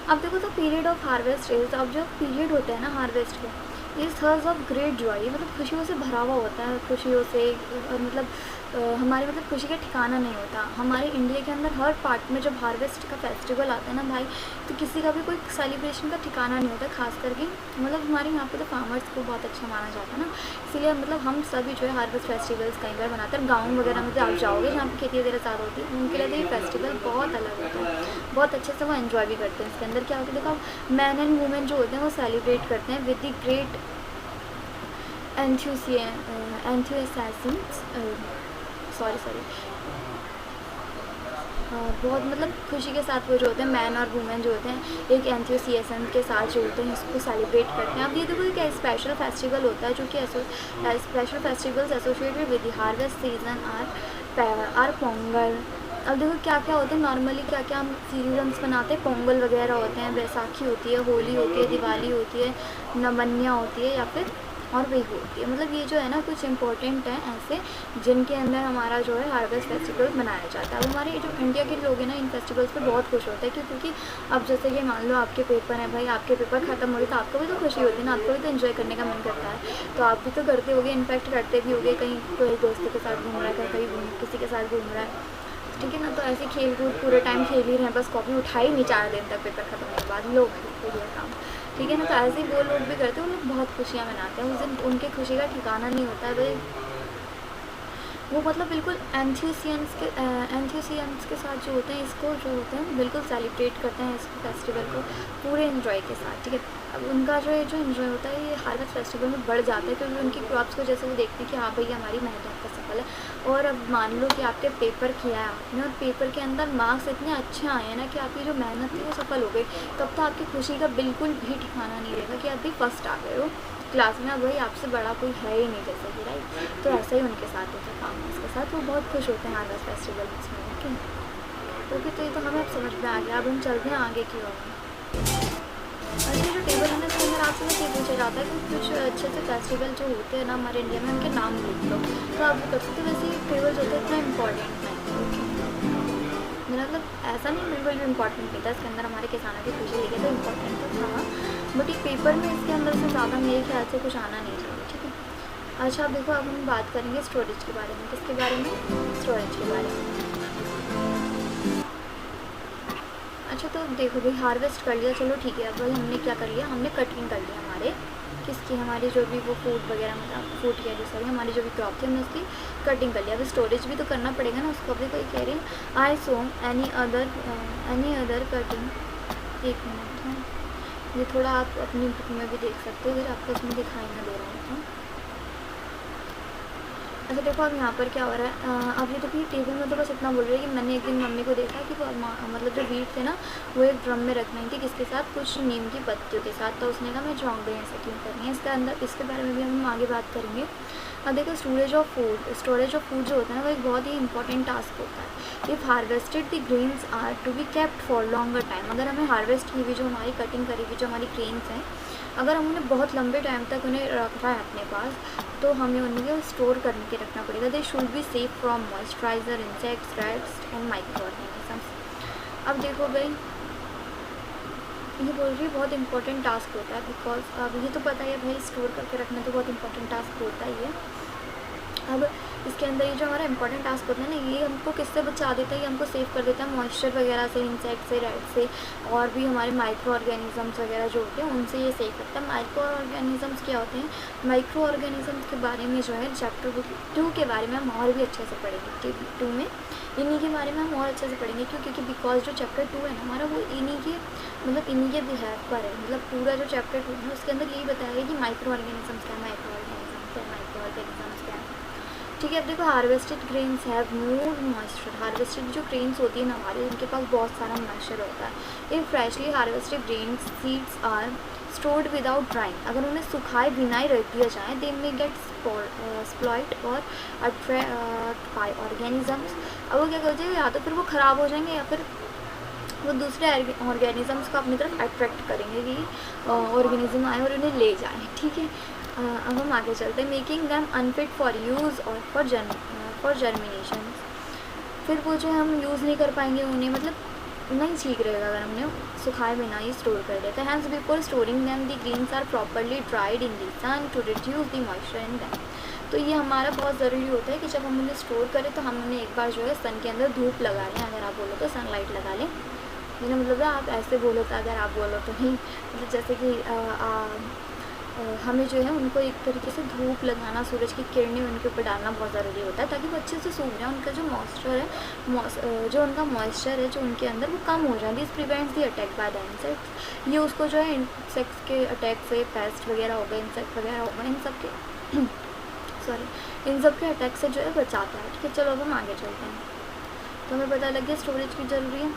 अब देखो तो पीरियड ऑफ हार्वेस्ट इज, अब जो पीरियड होता है ना हार्वेस्ट का, is hers of great joy, मतलब खुशियों से भरा हुआ होता है, खुशियों से मतलब हमारे मतलब खुशी का ठिकाना नहीं होता। हमारे इंडिया के अंदर हर पार्ट में जब हार्वेस्ट का फेस्टिवल आता है ना भाई, तो किसी का भी कोई सेलिब्रेशन का ठिकाना नहीं होता, खास करके मतलब हमारे यहाँ पे तो फार्मर्स को बहुत अच्छा माना जाता है ना, इसलिए मतलब हम सभी जो है हार्वेस्ट फेस्टिवल्स कई बार मनाते हैं। गाँव वगैरह में तो आप जाओगे जहाँ पर खेती वगैरह ज़्यादा होती है, उनके लिए तो ये फेस्टिवल बहुत अलग होता है, बहुत अच्छे से वो एंजॉय भी करते हैं। इसके अंदर क्या होता है, देखो मैन एंड वुमेन जो होते हैं वो सेलिब्रेट करते हैं विद द ग्रेट बहुत मतलब खुशी के साथ वो जो होते हैं मैन और वुमेन जो होते हैं एक एंथुसियाज्म के साथ जो होते हैं इसको सेलिब्रेट करते हैं। अब ये देखो एक स्पेशल फेस्टिवल होता है जो कि special festivals associated with the harvest season are Pongal. अब देखो क्या क्या होते हैं, नॉर्मली क्या क्या हम सीजन्स बनाते हैं, पोंगल वगैरह होते हैं, बैसाखी होती है, होली होती है, दिवाली होती है, नवन्या होती है, या फिर और वही होती है। मतलब ये जो है ना कुछ इंपॉर्टेंट है ऐसे जिनके अंदर हमारा जो है हार्वेस्ट फेस्टिवल मनाया जाता है। अब हमारे जो इंडिया के लोग हैं ना इन फेस्टिवल्स पे बहुत खुश होते हैं, क्योंकि अब जैसे कि मान लो आपके पेपर हैं भाई, आपके पेपर ख़त्म हो गए तो आपको भी तो खुशी होती है ना, आपको भी तो इन्जॉय करने का मन करता है, तो आप भी तो करते होगे, इनफैक्ट करते भी होगे, कहीं कोई दोस्तों के साथ घूम रहा है, कहीं किसी के साथ घूम रहा है, ठीक है ना। तो ऐसे खेल कूद पूरे टाइम खेल ही रहे हैं, बस कॉपी उठा ही नहीं 4 दिन तक पेपर खत्म होने के बाद लोग काम, ठीक है ना। तो ऐसे ही वो लोग भी करते हैं, वो लोग बहुत खुशियाँ मनाते हैं उस दिन, उनके खुशी का ठिकाना नहीं होता है भाई, वो मतलब बिल्कुल एंथुसियम्स के साथ जो होते हैं इसको जो होते हैं बिल्कुल सेलिब्रेट करते हैं इस फेस्टिवल को पूरे इन्जॉय के साथ, ठीक है। अब उनका जो इन्जॉय होता है ये हार्वेस्ट फेस्टिवल में बढ़ जाता है, क्योंकि उनकी क्रॉप्स को जैसे वो देखते हैं कि हाँ भाई हमारी मेहनत का सफल है। और अब मान लो कि आपके पेपर किया है आपने और पेपर के अंदर मार्क्स इतने अच्छे आए हैं ना कि आपकी जो मेहनत थी वो सफल हो गई, तब तो आपकी खुशी का बिल्कुल भी ठिकाना नहीं रहेगा कि आप भी फर्स्ट आ गए हो क्लास में, अब भाई आपसे बड़ा कोई है ही नहीं जैसे कि, राइट। तो ऐसा ही उनके साथ होता है फार्मर्स के साथ, वो बहुत खुश होते हैं हार्वेस्ट फेस्टिवल में, ओके। तो ये तो हमें अब समझ में आ गया। अब हम चलते हैं आगे की ओर। अच्छा जो टेबल है ना इसके अंदर आपसे बस ये पूछा जाता है कि कुछ अच्छे से फेस्टिवल जो होते हैं ना हमारे इंडिया में उनके नाम लिख लो, तो आप कर सकते हो। वैसे टेबल जो होता है इतना इम्पॉर्टेंट नहीं है, मेरा मतलब ऐसा नहीं बिल्कुल भी इम्पॉर्टेंट नहीं था, इसके अंदर हमारे किसानों की खुशी लिखे तो इम्पॉर्टेंट तो था, बट एक पेपर में इसके अंदर से ज़्यादा मेरे ख्याल से कुछ आना नहीं चाहिए, ठीक है। अच्छा अब देखो अब हम बात करेंगे स्टोरेज के बारे में। किसके बारे में? स्टोरेज के बारे में। अच्छा तो देखो भाई हार्वेस्ट कर लिया, चलो ठीक है। अब भाई हमने क्या कर लिया, हमने कटिंग कर लिया हमारे किसकी, हमारी जो भी वो फूड वगैरह मतलब फूड कह रही सॉरी हमारी जो भी क्रॉप थी हमने उसकी कटिंग कर लिया। अभी स्टोरेज भी तो करना पड़ेगा ना उसको। अभी कोई कह रही है आई सो एनी अदर कटिंग, एक मिनट है ये थोड़ा आप अपनी बुक में भी देख सकते हो अगर आपको उसमें दिखाई ना दे रहा है तो। अच्छा देखो अब यहाँ पर क्या हो रहा है, अब ये देखिए टेबल में तो बस इतना बोल रही है कि मैंने एक दिन मम्मी को देखा कि वो मतलब जो वीट थे ना वो एक ड्रम में रखनी थी, किसके साथ, कुछ नीम की पत्तियों के साथ। तो उसने कहा मैं जानूँगी ऐसे क्यों करनी है, इसके अंदर इसके बारे में भी हम आगे बात करेंगे। अब देखो स्टोरेज ऑफ फूड जो होता है ना वो एक बहुत ही इंपॉर्टेंट टास्क होता है। If harvested the grains are to be kept for longer time, अगर हमें हार्वेस्ट की हुई जो हमारी कटिंग करी हुई जो हमारी ग्रेन्स हैं, अगर हम उन्हें बहुत लंबे टाइम तक उन्हें रखना है अपने पास, तो हमें उन्हें स्टोर करके रखना पड़ेगा। They should be safe from moisturiser, insects, rats and micro organisms. अब देखो भाई ये बोल रही है बहुत इंपॉर्टेंट टास्क होता है, बिकॉज अब ये तो पता ही है भाई स्टोर करके रखना तो बहुत इंपॉर्टेंट टास्क होता ही है। अब इसके अंदर ये जो हमारा इंपॉर्टेंट टास्क होता है ना, ये हमको किससे बचा देता है, ये हमको सेव कर देता है मॉइस्चर वगैरह से, इंसेक्ट से, रैट से, और भी हमारे माइक्रो ऑर्गेनिजम्स वगैरह जो होते हैं उनसे ये सेव करता है। माइक्रो ऑर्गेनिजम्स क्या होते हैं, माइक्रो ऑर्गेनिजम्स के बारे में जो है चैप्टर 2 के बारे में हम और भी अच्छे से पढ़ेंगे। 2 में इन्हीं के बारे में हम और अच्छे से पढ़ेंगे, क्यों, क्योंकि बिकॉज जो चैप्टर 2 है ना हमारा वो इन्हीं के बिहेव पर है। मतलब पूरा जो चैप्टर 2 है उसके अंदर यही बताया गया कि माइक्रो ऑर्गेनिजम्स क्या है, माइक्रो ऑर्गेनिजम्स क्या है। ठीक है, अब देखो harvested grains have more moisture. Harvested जो ग्रेन्स होती है ना हमारे, उनके पास बहुत सारा मॉइस्चर होता है। If freshly harvested grains seeds are stored without drying, अगर उन्हें सुखाए बिना ही रख दिया जाए, दे मे गेट स्प्लॉइट और अट्रैक्ट बाय ऑर्गेनिजम्स। अब वो क्या करते हैं, या तो फिर वो ख़राब हो जाएंगे या फिर वो दूसरे ऑर्गेनिजम्स को अपनी तरफ अट्रैक्ट करेंगे कि ऑर्गेनिज्म आए और उन्हें ले जाएं। ठीक है, अब हम आगे चलते हैं। Making them unfit for use और फॉर जर्मिनेशन। फिर वो जो हम यूज़ नहीं कर पाएंगे उन्हें, मतलब नहीं ठीक रहेगा अगर हमने सुखाए बिना ही स्टोर कर दिया। तो hence before storing them the grains are properly dried in the sun to reduce the moisture in them. तो ये हमारा बहुत ज़रूरी होता है कि जब हम उन्हें स्टोर करें तो हम उन्हें एक बार जो है सन के अंदर धूप लगा लें, अगर आप बोलो तो सनलाइट लगा लें। मेरा मतलब है आप ऐसे बोलो तो, अगर आप बोलो तो नहीं, मतलब जैसे कि हमें जो है उनको एक तरीके से धूप लगाना, सूरज की किरणें उनके ऊपर डालना बहुत ज़रूरी होता है, ताकि वो अच्छे से सूख जाए। उनका जो मॉइस्चर है, जो उनका मॉइस्चर है जो उनके अंदर, वो कम हो जाए। This prevents the attack by the insects. ये उसको जो है इंसेक्ट्स के अटैक से, पेस्ट वगैरह हो गए, इंसेक्ट वगैरह हो गए, इन सब के अटैक से जो है बचाता है। ठीक है, चलो अब हम आगे चलते हैं। तो हमें पता लग गया स्टोरेज की ज़रूरी है।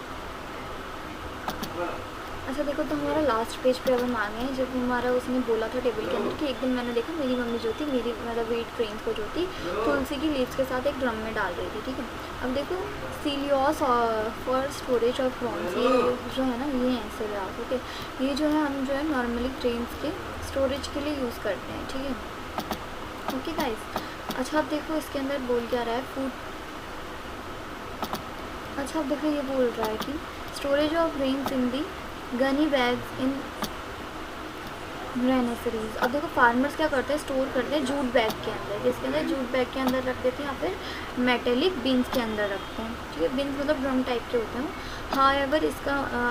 अच्छा देखो, तो हमारा लास्ट पेज पे अब हम आ गए हैं। जब हमारा उसने बोला था टेबल के अंदर कि एक दिन मैंने देखा मेरी मम्मी जो थी, मेरी मतलब वीट ग्रेन्स को जो थी तुलसी की लीव्स के साथ एक ड्रम में डाल रही थी। ठीक है, अब देखो सीलियोस फॉर स्टोरेज ऑफ ग्राउंड्स, ये जो है ना ये ऐसे ग्राफ। ओके, ये जो है हम जो है नॉर्मली ग्रेन्स के स्टोरेज के लिए यूज़ करते हैं। ठीक है, ओके गाइस। अच्छा अब देखो इसके अंदर बोल क्या रहा है, फूड। अच्छा अब देखो ये बोल रहा है कि storage of grains in the gunny bags in granaries. अब देखो फार्मर्स क्या करते हैं, स्टोर करते हैं जूट बैग के अंदर, जिसके अंदर जूट बैग के अंदर रख देते हैं, या फिर मेटेलिक बिन्स के अंदर रखते हैं। ठीक है, बिन्स मतलब ड्रम टाइप के होते हैं।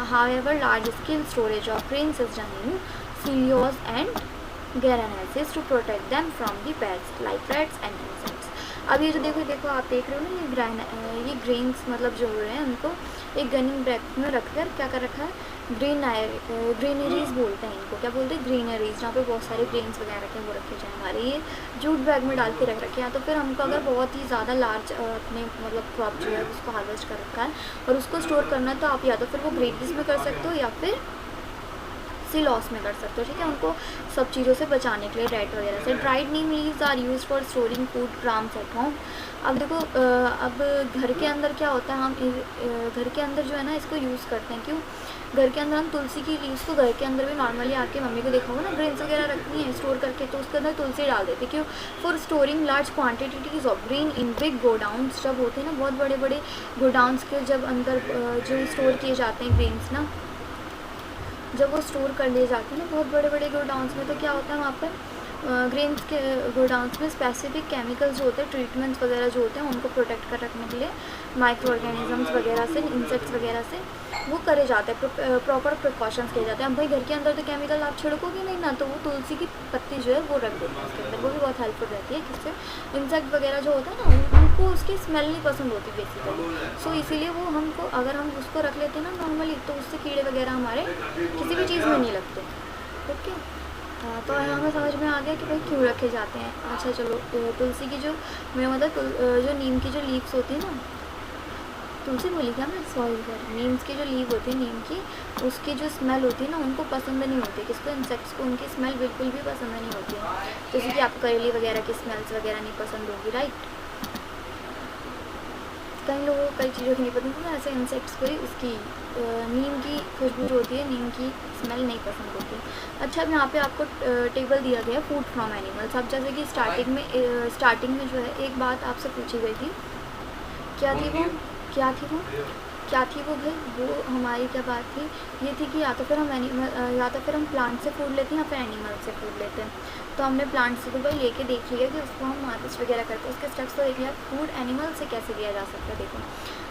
However large scale storage of grains is done in silos and granaries to protect them from the pests like rats and insects. अब ये जो देखो आप देख रहे हो ना, ये ग्रेन्स मतलब जो हो रहे हैं उनको एक गनिंग बैग में रखकर क्या कर रखा है, ग्रेनरीज बोलते हैं इनको। क्या बोलते हैं, ग्रेनरीज, जहाँ पे बहुत सारे ग्रेन्स वगैरह रखे हैं वो रखे जाए हमारे। ये जूट बैग में डाल के रख रखे हैं। तो फिर हमको अगर बहुत ही ज़्यादा लार्ज अपने मतलब क्रॉप जो है उसको हार्वेस्ट कर रखा है और उसको स्टोर करना है, तो आप या तो फिर वो ग्रेनरीज में कर सकते हो या फिर लॉस में कर सकते हो। ठीक है, उनको सब चीज़ों से बचाने के लिए, रैट वगैरह से। Dried neem leaves are use for storing food grams at home. अब देखो अब घर के अंदर क्या होता है, हम घर के अंदर जो है ना इसको यूज़ करते हैं। क्यों, घर के अंदर हम तुलसी की लीव्स को घर के अंदर भी नॉर्मली आपके मम्मी को देखा होगा ना, ग्रेन्स वगैरह रखनी है स्टोर करके, तो उसके अंदर तुलसी डाल देते। क्यों, for storing large quantities of grain in big godowns. जब होते हैं ना बहुत बड़े बड़े गोडाउंस के, जब अंदर जो स्टोर किए जाते हैं ग्रेन्स ना, जब वो स्टोर कर लिए जाते हैं ना बहुत बड़े बड़े गोडाउंस में, तो क्या होता है वहाँ पर ग्रेन्स के गोडाउंस में स्पेसिफिक केमिकल्स जो होते हैं, ट्रीटमेंट्स वगैरह जो होते हैं उनको प्रोटेक्ट कर रखने के लिए माइक्रो ऑर्गेनिजम्स वगैरह से, इंसेक्ट्स वगैरह से वो करे जाते हैं, प्रॉपर प्रिकॉशंस किए जाते हैं। अब भाई घर के अंदर तो केमिकल आप छिड़कोगे नहीं ना, तो वो तुलसी की पत्ती जो है वो रख देते हैं उसके अंदर, वो भी बहुत हेल्पफुल रहती है। किससे, इंसेक्ट वगैरह जो होता है ना उनको उसकी स्मेल नहीं पसंद होती बेसिकली, सो इसीलिए वो हमको, अगर हम उसको रख लेते हैं ना नॉर्मली, तो उससे कीड़े वगैरह हमारे किसी भी चीज़ में नहीं लगते। ओके, तो हमें समझ में आ गया कि भाई क्यों रखे जाते हैं। अच्छा चलो, तुलसी की जो मैं मतलब जो नीम की जो लीव्स होती है ना, तुलसी बोली क्या मैं, सॉरी नीम्स की जो लीव होती है नीम की, उसकी जो स्मेल होती है ना उनको पसंद नहीं होती, किसको, इंसेक्ट्स को उनकी स्मेल बिल्कुल भी पसंद नहीं होती है। जैसे कि आपको करेली वगैरह की स्मेल्स वगैरह नहीं पसंद होगी, राइट। कई लोगों को कई चीज़ों की नहीं पसंद होती, ऐसे इंसेक्ट्स को ही उसकी नीम की खुशबू जो होती है, नीम की स्मेल नहीं पसंद होती। अच्छा, अब यहाँ पे आपको टेबल दिया गया है फूड फ्रॉम एनिमल्स। अब जैसे कि स्टार्टिंग में जो है एक बात आपसे पूछी गई थी, क्या थी वो, क्या थी वो, क्या थी वो भाई, वो हमारी क्या बात थी, ये थी कि या तो फिर हम प्लांट से फूड लेते हैं या फिर एनिमल से फूड लेते हैं। तो हमने प्लांट से तो भाई लेके देख लिया कि उसको हम हार्वेस्ट वगैरह करते हैं, उसके स्टेप्स तो देख लिया। फूड एनिमल से कैसे लिया जा सकता है, देखो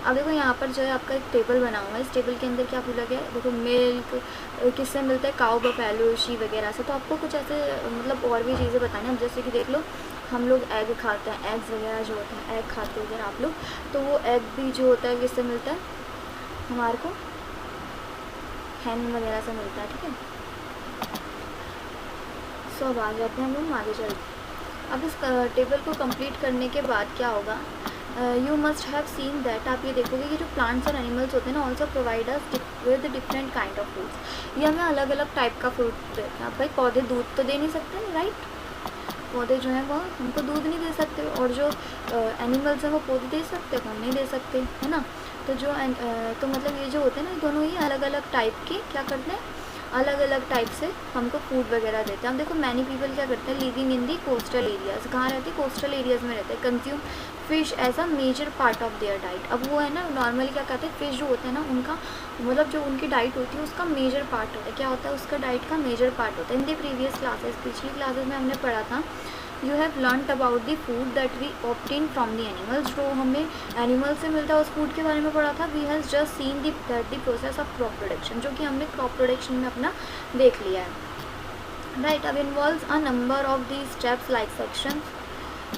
अब देखो यहाँ पर जो है आपका एक टेबल बना हुआ है, इस टेबल के अंदर क्या बोला गया है, देखो मिल्क किससे मिलता है, काऊ, बफेलो, शी वगैरह से। तो आपको कुछ ऐसे मतलब और भी चीज़ें बतानी है। अब जैसे कि देख लो, हम लोग एग खाते हैं, एग्स वगैरह जो होते हैं, एग खाते हो अगर आप लोग, तो वो एग भी जो होता है किससे मिलता है, हमारे को हैन वगैरह से मिलता है, ठीक है। सो अब आ जाते हैं हम आगे चलते हैं। अब इस टेबल को कंप्लीट करने के बाद क्या होगा, you must have seen that, आप ये देखोगे कि जो प्लांट्स और एनिमल्स होते हैं ना also provide us with different kind of foods. ये हमें अलग अलग टाइप का फ्रूट देते हैं। अब भाई पौधे दूध तो दे नहीं सकते, राइट, पौधे जो हैं वो हमको दूध नहीं दे सकते, और जो एनिमल्स हैं वो पौधे दे सकते हैं, हम नहीं दे सकते, है ना। तो जो तो मतलब ये जो होते हैं ना, दोनों ही अलग अलग टाइप के क्या करते हैं, अलग अलग टाइप से हमको फूड वगैरह देते हैं। अब देखो मैनी पीपल क्या करते हैं, living in the coastal areas, कहाँ रहते हैं, कोस्टल एरियाज़ में रहते हैं, consume fish as a major part of their diet. अब वो है ना नॉर्मली क्या कहते हैं, फ़िश जो होता है ना उनका मतलब जो उनकी डाइट होती है उसका मेजर पार्ट होता है, क्या होता है उसका डाइट का मेजर पार्ट होता है। इन द प्रीवियस क्लासेस, पिछली क्लासेस में हमने पढ़ा था, you have learned about the food that we obtain from the animals, जो हमें एनिमल से मिलता है उस फूड के बारे में पढ़ा था। We has just seen the process of crop production, जो कि हमने क्रॉप प्रोडक्शन में अपना देख लिया है, राइट। अब involves a number of the steps like selection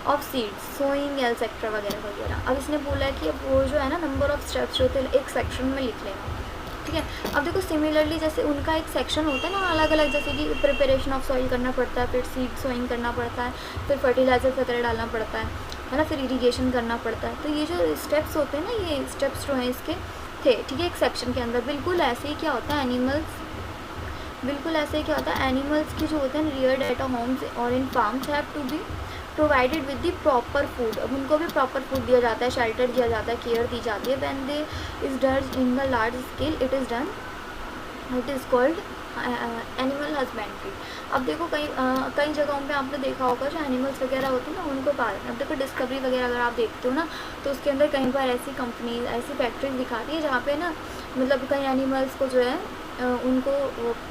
of seeds, sowing etcetera वगैरह वगैरह। अब इसने बोला है कि अब वो जो है ना नंबर ऑफ स्टेप्स जो थे एक सेक्शन में लिख लेना, ठीक है। अब देखो सिमिलरली जैसे उनका एक सेक्शन होता है ना अलग अलग, जैसे कि प्रिपरेशन ऑफ सॉइल करना पड़ता है, फिर सीड सोइंग करना पड़ता है, फिर फर्टिलाइजर वगैरह डालना पड़ता है ना, फिर इरीगेशन करना पड़ता है। तो ये जो स्टेप्स होते हैं ना, ये स्टेप्स जो हैं इसके थे, ठीक है, एक सेक्शन के अंदर। बिल्कुल ऐसे ही क्या होता है एनिमल्स, बिल्कुल ऐसे ही क्या होता है एनिमल्स की जो होते हैं रियर्ड एट अ होम्स और in farms have to be provided with the proper food. अब उनको भी प्रॉपर फूड दिया जाता है, शेल्टर दिया जाता है, केयर दी जाती है। When they is done in the large scale it is done, it is called animal husbandry. अब देखो कई जगहों पे आपने देखा होगा जो एनिमल्स वगैरह होते हैं ना उनको पालना। अब देखो डिस्कवरी वगैरह अगर आप देखते हो ना, तो उसके अंदर कई बार ऐसी कंपनीज, ऐसी फैक्ट्रीज दिखाती है जहाँ पे ना मतलब कई एनिमल्स को जो है उनको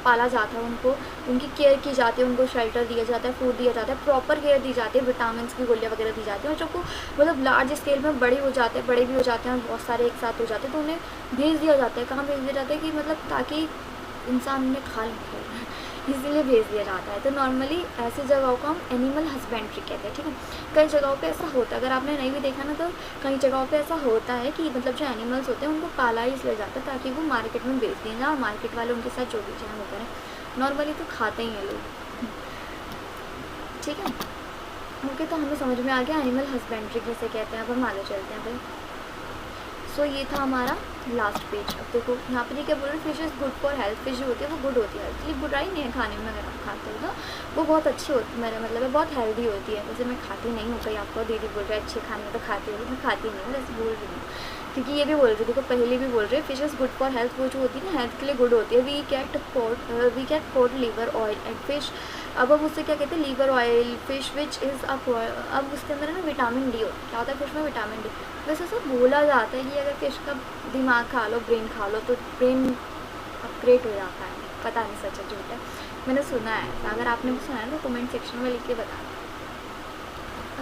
पाला जाता है, उनको उनकी केयर की जाती है, उनको शेल्टर दिया जाता है, फूड दिया जाता है, प्रॉपर केयर दी जाती है, विटामिन की गोलियाँ वगैरह दी जाती है। और जब वो मतलब लार्ज स्केल में बड़े हो जाते हैं, बड़े भी हो जाते हैं, बहुत सारे एक साथ हो जाते हैं, तो उन्हें भेज दिया जाता है। कहाँ भेज दिया जाता है कि मतलब ताकि इंसान उन्हें खा लें, इसीलिए भेज दिया जाता है। तो नॉर्मली ऐसी जगहों को हम एनिमल हस्बेंड्री कहते हैं, ठीक है। कई जगहों पे ऐसा होता है, अगर आपने नहीं भी देखा ना तो कई जगहों पे ऐसा होता है कि मतलब जो एनिमल्स होते हैं उनको पाला ही इसलिए जाता है ताकि वो मार्केट में बेच दिए जाए और मार्केट वाले उनके साथ जो भी चाहे वो करें। नॉर्मली तो खाते ही हैं लोग, ठीक है। ओके, तो हमें समझ में आ गया एनिमल हस्बेंड्री कैसे कहते हैं। अब हम आगे चलते हैं भाई। सो ये था हमारा लास्ट पेज। अब देखो यहाँ पे क्या बोल रहे हैं, fish is good for health. Fish जो होती है वो गुड होती है, इसलिए बुराई नहीं है खाने में, अगर आप खाते हो तो वो बहुत अच्छी होती है, मेरा मतलब है बहुत हेल्दी होती है। वैसे मैं खाती नहीं हूँ, कहीं आपको दीदी बोल रहे हैं अच्छे खाने में तो खाती होगी, मैं खाती नहीं हूँ, वैसे बोल रही हूँ क्योंकि ये भी बोल रही थी, देखो पहले भी बोल रहे हैं fish is good for health. वो जो होती है ना हेल्थ के लिए गुड होती है। We get port liver oil and fish. अब हम उससे क्या कहते हैं, liver oil, fish which is अब उसके अंदर है ना विटामिन डी होता है। क्या होता है फिश में, विटामिन डी। वैसे सब बोला जाता है कि अगर फिश का दिमाग खा लो, ब्रेन खा लो तो ब्रेन अपग्रेड हो जाता है। पता नहीं सच है झूठ है, मैंने सुना है। अगर आपने भी सुना है तो कमेंट सेक्शन में लिख के बताना।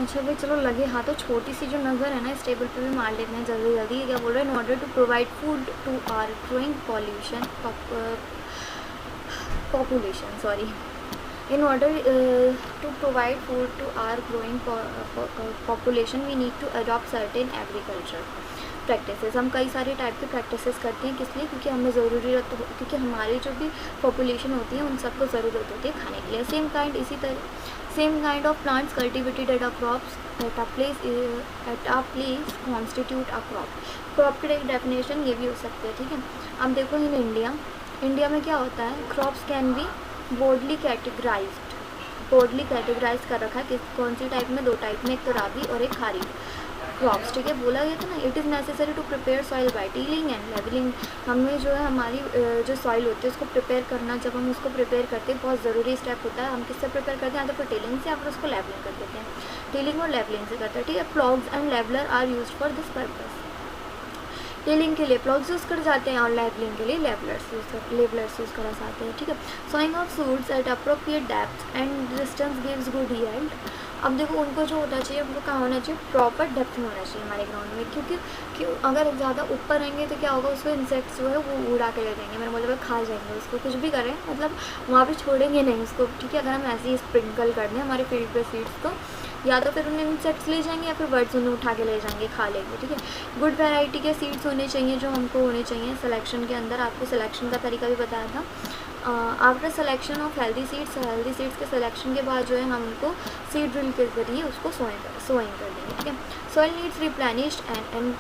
अच्छा भाई चलो लगे हाथ, तो छोटी सी जो नज़र है ना इस टेबल पे भी मार लेते हैं जल्दी जल्दी। क्या बोल रहे हैं, in order to provide food to our growing population, sorry, in order to provide food to our growing population we need to adopt certain agriculture। Practices, हम कई सारे टाइप के प्रैक्टिसेस करते हैं, किस लिए? क्योंकि हमें ज़रूरत क्योंकि हमारी जो भी पॉपुलेशन होती है उन सबको ज़रूरत होती है खाने के लिए। Same kind of plants cultivated at a crops at a place constitute a crop की डेफिनेशन ये भी हो सकती है, ठीक है। अब देखो इन इंडिया में क्या होता है, crops can be boldly categorise कर रखा है, कौन सी टाइप में? 2 टाइप में, एक तो राबी और एक खारिफ क्रॉप्स, ठीक है। बोला गया था ना, it is necessary to prepare soil by tilling and levelling. हमें जो है हमारी जो सॉइल होती है उसको प्रिपेयर करना, जब हम उसको प्रिपेयर करते हैं बहुत ज़रूरी स्टेप होता है। हम किससे प्रिपेयर करते हैं? या तो फिर टिलिंग से या फिर उसको लेवलिंग कर देते हैं, टिलिंग और लेवलिंग से करते हैं, ठीक है। Ploughs and leveller are use for this purpose. Tilling के लिए प्लॉग्स यूज़ कर जाते हैं और लेवलिंग के लिए लेवलर्स यूज़ करा जाते हैं, ठीक है। Sowing of seeds at appropriate depth and distance gives good yield. अब देखो उनको जो होना चाहिए, उनको कहाँ होना चाहिए? प्रॉपर डेप्थ में होना चाहिए हमारे ग्राउंड में, क्योंकि अगर ज़्यादा ऊपर रहेंगे तो क्या होगा, उसको इंसेक्ट्स जो है वो उड़ा के ले जाएंगे, मेरा मतलब खा जाएंगे उसको, कुछ भी करें मतलब वहाँ पे छोड़ेंगे नहीं उसको, ठीक है। अगर हम ऐसे ही स्प्रिंकल कर दें हमारे फील्ड पे सीड्स, तो या तो फिर उन्हें इंसेक्ट्स ले जाएंगे या फिर बर्ड्स उन्हें उठा के ले जाएंगे, खा लेंगे, ठीक है। गुड वैरायटी के सीड्स होने चाहिए जो हमको होने चाहिए सिलेक्शन के अंदर। आपको सिलेक्शन का तरीका भी बताया था। After selection of healthy seeds के सिलेक्शन के बाद जो है हम उनको सीड ड्रिल के जरिए उसको सोइंग कर देंगे, ठीक है। Soil needs replenished and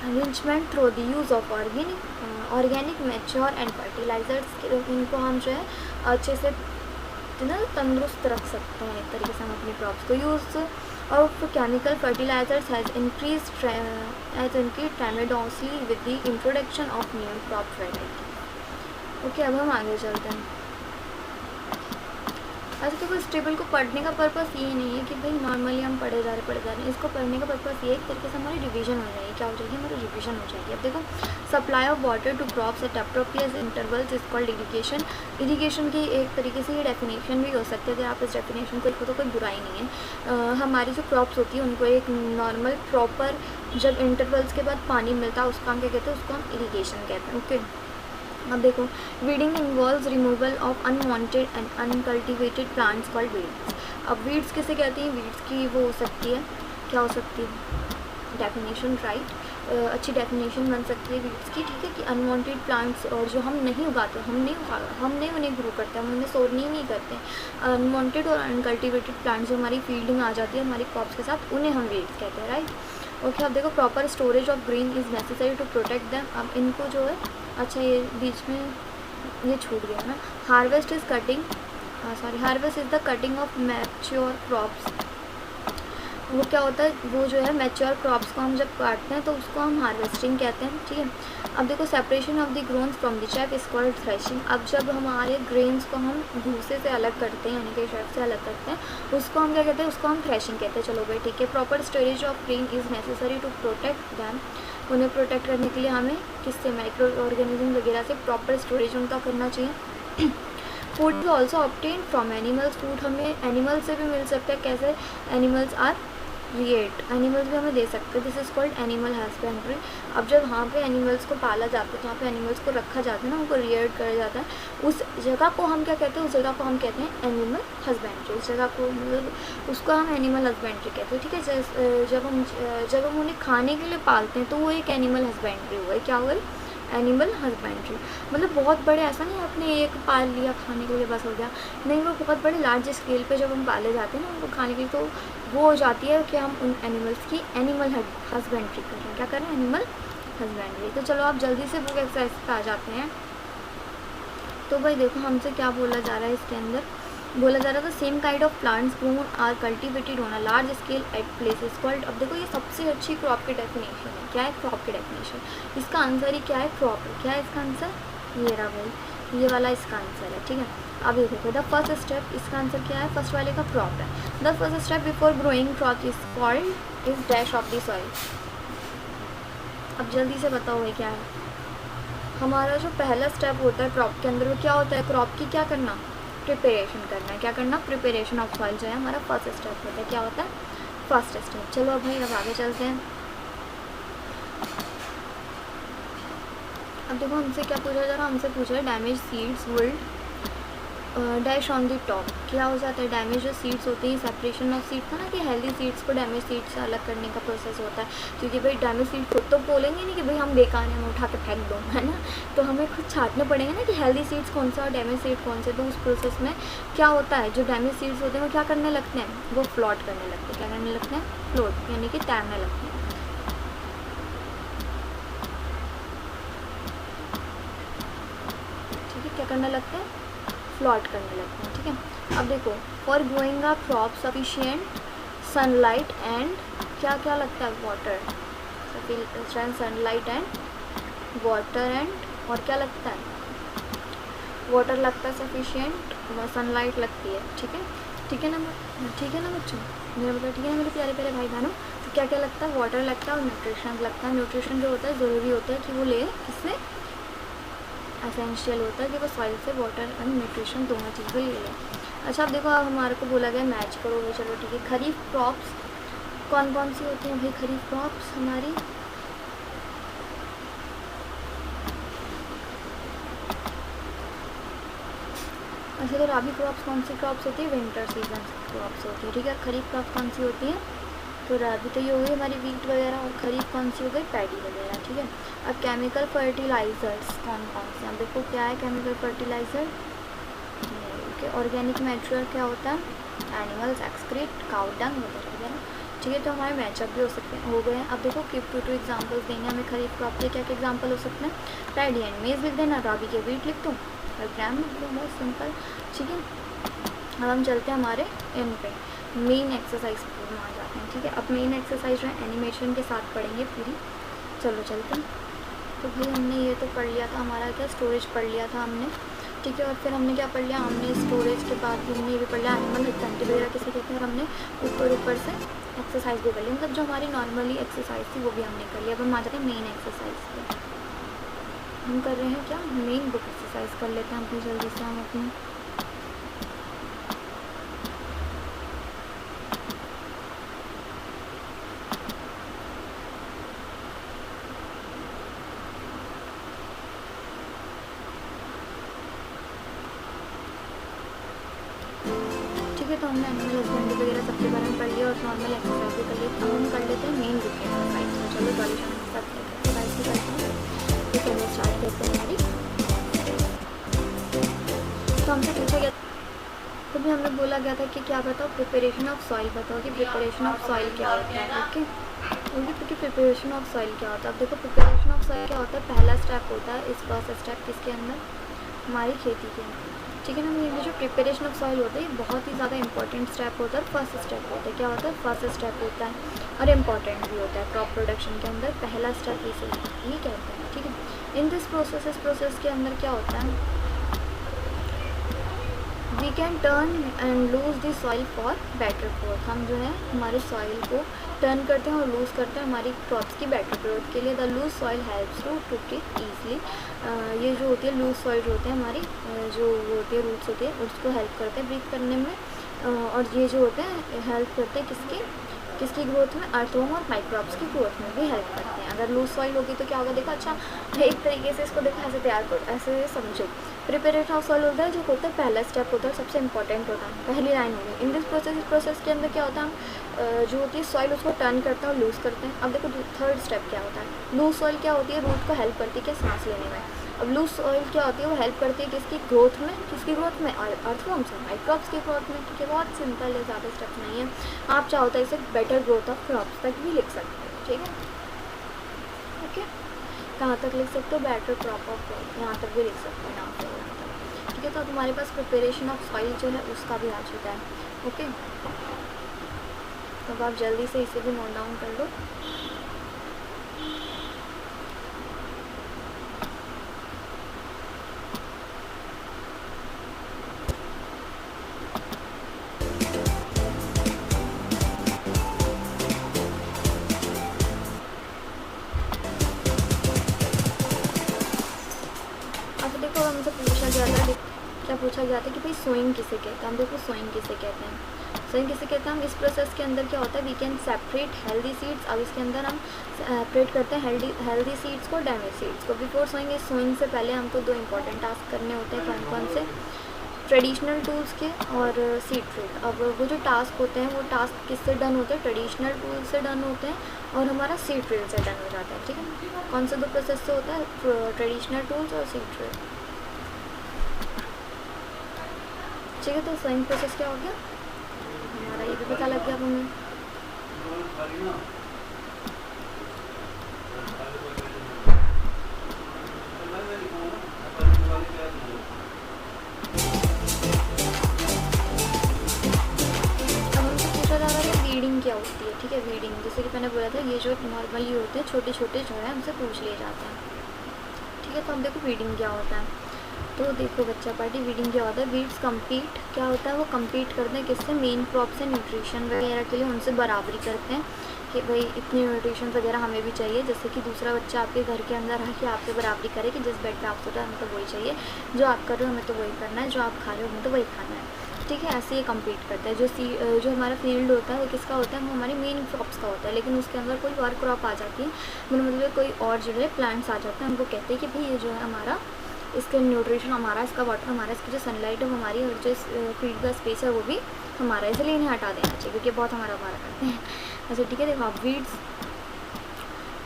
enrichment through the use of organic mature and fertilizers. इनको हम जो है अच्छे से ना तंदुरुस्त रख सकते हैं, एक तरीके से हम अपनी क्रॉप्स को। Use of chemical fertilisers has increase tremendously with the introduction of new crop variety. Okay, अब हम आगे चलते हैं। ऐसे तो इस टेबल को पढ़ने का पर्पस ये नहीं है कि भाई नॉर्मली हम पढ़े जा रहे हैं, इसको पढ़ने का पर्पस ये एक तरीके से हमारी रिवीजन हो जाएगी। क्या हो जाएगी? हमारी रिवीजन हो जाएगी। अब देखो, supply of water to crops at appropriate intervals is called irrigation. Irrigation की एक तरीके से ये डेफिनेशन भी हो सकती है, अगर आप इस डेफिनेशन को देखो तो कोई बुराई नहीं है। हमारी जो क्रॉप्स होती है उनको एक नॉर्मल प्रॉपर जब इंटरवल्स के बाद पानी मिलता है उसको हम क्या कहते हैं? उसको हम इरीगेशन कहते हैं, ओके। अब देखो, weeding involves removal of unwanted and uncultivated plants called weeds. अब वीड्स किसे कहते हैं? वीड्स की वो हो सकती है, क्या हो सकती है? Definition, right. अच्छी डेफिनेशन बन सकती है वीड्स की, ठीक है, कि अनवांटेड प्लांट्स और जो हम नहीं उगाते, हम नहीं उन्हें ग्रो करते, हम उन्हें सोर्नी नहीं करते। अनवांटेड और अनकल्टिवेटेड प्लांट्स जो हमारी फील्ड में आ जाती है हमारी क्रॉप्स के साथ, उन्हें हम वीड्स कहते हैं, राइट। ओके, अब देखो, proper storage of grain is necessary to protect them. अब इनको जो है, अच्छा ये बीच में ये छूट गया ना। Harvest is the cutting of mature crops. वो क्या होता है? वो जो है मैच्योर क्रॉप्स को हम जब काटते हैं तो उसको हम हार्वेस्टिंग कहते हैं, ठीक है। अब देखो, separation of the grains from the chaff is called threshing. अब जब हमारे ग्रेन्स को हम भूसे से अलग करते हैं, यानी कि चैफ से अलग करते हैं, उसको हम क्या कहते हैं? उसको हम थ्रेशिंग कहते हैं। चलो भाई, ठीक है। Proper storage of grain is necessary to protect them. उन्हें प्रोटेक्ट करने के लिए हमें किससे? माइक्रो ऑर्गेनिज्म वगैरह से प्रॉपर स्टोरेज उनका करना चाहिए। Food is also obtain from animals. Food हमें एनिमल से भी मिल सकता है। कैसे? एनिमल्स आर रिएट, एनिमल्स भी हमें दे सकते हैं। This is called animal husbandry. अब जब वहाँ पे एनिमल्स को पाला जाता है, जहाँ पे एनिमल्स को रखा जाता है ना, उनको रिएट करा जाता है, उस जगह को हम क्या कहते हैं? उस जगह को हम कहते हैं एनिमल हस्बेंड्री। उस जगह को मतलब उसको हम एनिमल हस्बेंड्री कहते हैं, ठीक है। जब हम उन्हें खाने के लिए पालते हैं तो वो एक एनिमल हस्बेंड्री हुआ है। क्या हुआ? Animal husbandry. मतलब बहुत बड़े, ऐसा नहीं आपने एक पाल लिया खाने के लिए बस हो गया, नहीं, वो बहुत बड़े लार्ज स्केल पे जब हम पाले जाते हैं ना उनको खाने के लिए, तो वो हो जाती है कि हम उन एनिमल्स की एनिमल हस्बेंड्री कर रहे हैं। क्या कर रहे हैं? Animal husbandry. तो चलो आप जल्दी से बुक एक्सरसाइज पे आ जाते हैं। तो भाई देखो, हमसे क्या बोला जा रहा है इसके अंदर? बोला जा रहा था same kind of plants grown are cultivated on a large scale at places called. अब देखो, ये सबसे अच्छी क्रॉप की डेफिनेशन है। क्या है क्रॉप की डेफिनेशन? इसका आंसर ही क्या है? क्रॉप है। क्या है इसका आंसर? ये रहा भाई, ये वाला इसका आंसर है, ठीक है। अब ये देखो, द फर्स्ट स्टेप, इसका आंसर क्या है? फर्स्ट वाले का क्रॉप है। The first step before growing crop is called is dash of the soil. अब जल्दी से बताओ भाई क्या है? हमारा जो पहला स्टेप होता है क्रॉप के अंदर, वो क्या होता है? क्रॉप की क्या करना? प्रिपरेशन करना है। क्या करना? प्रिपरेशन ऑफ सॉइल जो है हमारा फर्स्ट स्टेप होता है। क्या होता है? First step. चलो अब भाई अब आगे चलते हैं। अब देखो, हमसे क्या पूछा जा रहा है? हमसे पूछा है damage seeds wild dash on the top क्या हो जाता है, डैमेज जो सीड्स होती हैं, सेपरेशन ऑफ सीड्स था ना कि हेल्दी सीड्स को डैमेज सीड्स से अलग करने का प्रोसेस होता है, क्योंकि भाई डैमेज सीड खुद तो बोलेंगे नहीं कि भाई हम बेकार हैं, हम उठा के फेंक दो, है ना, तो हमें खुद छांटने पड़ेंगे ना कि हेल्दी सीड्स कौन सा और डैमेज सीड कौन से। तो उस प्रोसेस में क्या होता है, जो डैमेज सीड्स होते हैं वो क्या करने लगते हैं, वो फ्लॉट करने लगते हैं। क्या करने लगते हैं, फ्लोट, यानी कि तैरने लगते हैं। ठीक है, क्या करने लगते हैं, फ्लॉट करने लगते हैं। ठीक है, अब देखो for growing a crop sufficient sunlight and क्या क्या लगता है, water, sunlight and water and और क्या लगता है, वाटर लगता है सफिशिएंट, सनलाइट लगती है। ठीक है, ठीक है ना, ठीक है ना बच्चों, मेरा मतलब ठीक है ना मेरे प्यारे प्यारे भाई बहनों। तो क्या क्या लगता है, वाटर लगता है और न्यूट्रिशन लगता है। न्यूट्रिशन जो होता है ज़रूरी होता है कि वो ले, किससे, एसेंशियल होता है कि वो सॉइल से वाटर एंड न्यूट्रिशन दोनों चीज़ें ले लें। अच्छा अब देखो, अब हमारे को बोला गया मैच करो, चलो ठीक है। खरीफ क्रॉप्स कौन कौन सी होती हैं भाई, खरीफ क्रॉप्स हमारी, अच्छा तो राबी क्रॉप्स कौन सी क्रॉप्स होती है, विंटर सीजन क्रॉप्स होती है। ठीक है, खरीफ क्रॉप्स कौन सी होती हैं, तो राबी तो ये हो गई हमारी वीट वगैरह, और खरीफ कौन सी हो गई, पैडी वगैरह। ठीक है, अब केमिकल फर्टिलाइजर्स कौन कौन से, अब देखो क्या है केमिकल फर्टिलाइज़र, ऑर्गेनिक मैट्रियर क्या होता है, एनिमल्स एक्सक्रीट, काउ डंग वगैरह वगैरह। ठीक है, तो हमारे मैचअप भी हो सकते हैं, हो गए हैं। अब देखो कीप टू एग्जांपल्स देंगे हमें खरीफ क्रॉप के, क्या क्या एग्जांपल हो सकते हैं, पैडी एंड मेज लिख देना, राबी के वीट लिख दूँ और ग्राम लिख दूँ, बहुत सिंपल। ठीक है, अब हम चलते हैं हमारे इन पे, मेन एक्सरसाइज में आ जाते हैं। ठीक है, अब मेन एक्सरसाइज जो है एनिमेशन के साथ पढ़ेंगे पूरी, चलो चलते हैं। तो भाई हमने ये तो पढ़ लिया था, हमारा क्या स्टोरेज पढ़ लिया था हमने। ठीक है, और फिर हमने क्या पढ़ लिया, हमने स्टोरेज के बाद हमने ये भी पढ़ लिया एनिमल एक्टिविटी वगैरह किसे कहते हैं, और हमने ऊपर से एक्सरसाइज भी कर ली, मतलब जो हमारी नॉर्मली एक्सरसाइज थी वो भी हमने कर लिया। अब हम आ जाते हैं मेन एक्सरसाइज पे, हम कर रहे हैं क्या, मेन बुक एक्सरसाइज कर लेते हैं अपनी जल्दी से हम अपनी। ठीक है, तो हमने एनिमल हस्बेंड्री वगैरह सबके बारे में पढ़ लिया और नॉर्मल एक्सरसाइज भी कर लिया। अब हम कर लेते हैं मेन बुक एक्सरसाइज। तो चलो सॉल्यूशन एक्सरसाइज भी करते हैं, तो चलो स्टार्ट करते हैं हमारी। तो हमसे पूछा गया, तो भी हमें बोला गया था कि क्या बताओ, प्रिपरेशन ऑफ सॉइल बताओ कि प्रिपरेशन ऑफ सॉइल क्या होता है। ओके, क्योंकि प्रिपरेशन ऑफ सॉइल क्या होता है, अब देखो प्रिपरेशन ऑफ सॉइल क्या होता है, पहला स्टेप होता है इस फर्स्ट स्टेप किसके अंदर, हमारी खेती के अंदर। ठीक है ना, ये जो प्रिपरेशन ऑफ सॉइल होता है ये बहुत ही ज़्यादा इंपॉर्टेंट स्टेप होता है, फर्स्ट स्टेप होता है। क्या होता है, फर्स्ट स्टेप होता है और इम्पॉर्टेंट भी होता है क्रॉप प्रोडक्शन के अंदर, पहला स्टेप इसे ये कहते हैं। ठीक है, इन दिस प्रोसेस, इस प्रोसेस के अंदर क्या होता है, we can turn and loose the soil for better growth. हम जो है हमारे सॉइल को टर्न करते हैं और लूज़ करते हैं हमारी क्रॉप्स की बेटर ग्रोथ के लिए। The loose soil helps to breathe easily, ये जो होती है लूज सॉइल जो होते हैं हमारी जो होती है रूट्स होती है उसको हेल्प करते हैं ब्रीथ करने में, और ये जो होते हैं हेल्प करते हैं किसकी ग्रोथ में, अर्थवॉर्म और माइक्रोब्स की ग्रोथ में भी हेल्प करते हैं। अगर लूज सॉइल होगी तो क्या होगा, देखो अच्छा एक तरीके से इसको देखो ऐसे तैयार करो, ऐसे समझो। प्रिपरेशन ऑफ सॉइल होता है जो होता है पहला स्टेप होता है, सबसे इंपॉर्टेंट होता है, पहली लाइन होगी। इन दिस प्रोसेस, इस प्रोसेस के अंदर क्या होता है, हम जो होती है सॉइल उसको टर्न करते हैं और लूज़ करते हैं। अब देखो थर्ड स्टेप क्या होता है, लूज सॉइल क्या होती है, रूट को हेल्प करती है क्या, सांस लेने में। अब लूज सॉइल क्या होती है, वो हेल्प करती है किसकी ग्रोथ में, किसकी ग्रोथ में, अर्थवॉर्म्स और माइक्रोब्स की ग्रोथ में। ठीक है, बहुत सिंपल है, ज़्यादा स्टेप नहीं है। आप चाहो तो इसे बेटर ग्रोथ ऑफ क्रॉप्स तक भी लिख सकते हो। ठीक है, ओके, कहाँ तक लिख सकते हो, बेटर क्रॉप ऑफ ग्रोथ, यहाँ तक भी लिख सकते हो, यहाँ से यहाँ तक। ठीक है, तो अब हमारे पास प्रिपरेशन ऑफ सॉइल जो है उसका भी आ चुका है। ओके, तो अब आप जल्दी से इसे भी नोट डाउन कर लो। देखो हमसे पूछा गया था, क्या पूछा गया था कि भाई सोइंग किसे कहते हैं। हम देखो सोइंग किसे कहते हैं, सोइंग किसे कहते हैं, हम इस प्रोसेस के अंदर क्या होता है, we can separate healthy seeds. अब इसके अंदर हम सेपरेट करते हैं हेल्दी सीड्स को डैमेज सीड्स को। बिफोर सोइंग, इस सोइंग से पहले हमको दो इंपॉर्टेंट टास्क करने होते हैं, कौन कौन से, ट्रेडिशनल टूल्स के और सीड ड्रिल। अब वो जो टास्क होते हैं वो टास्क किससे डन होते हैं, ट्रेडिशनल टूल से डन होते हैं और हमारा सीड ड्रिल से डन हो जाता है। ठीक है, कौन से दो प्रोसेस से होता है, ट्रेडिशनल टूल्स और सीड ड्रिल। ठीक है, तो सेम प्रोसेस क्या हो गया हमारा, ये भी पता लग गया हमें। वीडिंग क्या होती है, ठीक है, वीडिंग जैसे कि मैंने बोला था ये जो नॉर्मली होते हैं छोटे छोटे जो है हमसे पूछ लिए जाते हैं। ठीक है, तो अब देखो वीडिंग क्या होता है। तो देखो बच्चा पार्टी, वीडिंग क्या होता है, वीड्स कम्पीट क्या होता है, वो कम्पीट करते हैं किससे, मेन क्रॉप से न्यूट्रिशन वगैरह के लिए उनसे बराबरी करते हैं कि भाई इतनी न्यूट्रिशन वगैरह हमें भी चाहिए, जैसे कि दूसरा बच्चा आपके घर के अंदर रह के आपसे बराबरी करे कि जिस बेड पे आप सोता है हमें तो वही चाहिए, जो आप कर रहे हो हमें तो वही करना है, जो आप खा रहे हो हमें तो वही खाना है। ठीक है, ऐसे ये कम्पीट करता है। जो हमारा फील्ड होता है वो किसका होता है, वो हमारी मेन क्रॉप्स का होता है, लेकिन उसके अंदर कोई और क्रॉप आ जाती है, मतलब कोई और जो है प्लांट्स आ जाते हैं, हमको कहते हैं कि भाई ये जो है हमारा इसका न्यूट्रिशन हमारा, इसका वाटर हमारा, इसकी जो सनलाइट है वो हमारी, और जो फील्ड का स्पेस है वो भी हमारा, इसलिए इन्हें हटा देना चाहिए क्योंकि बहुत हमारा करते हैं। अच्छा ठीक है, देखो आप weeds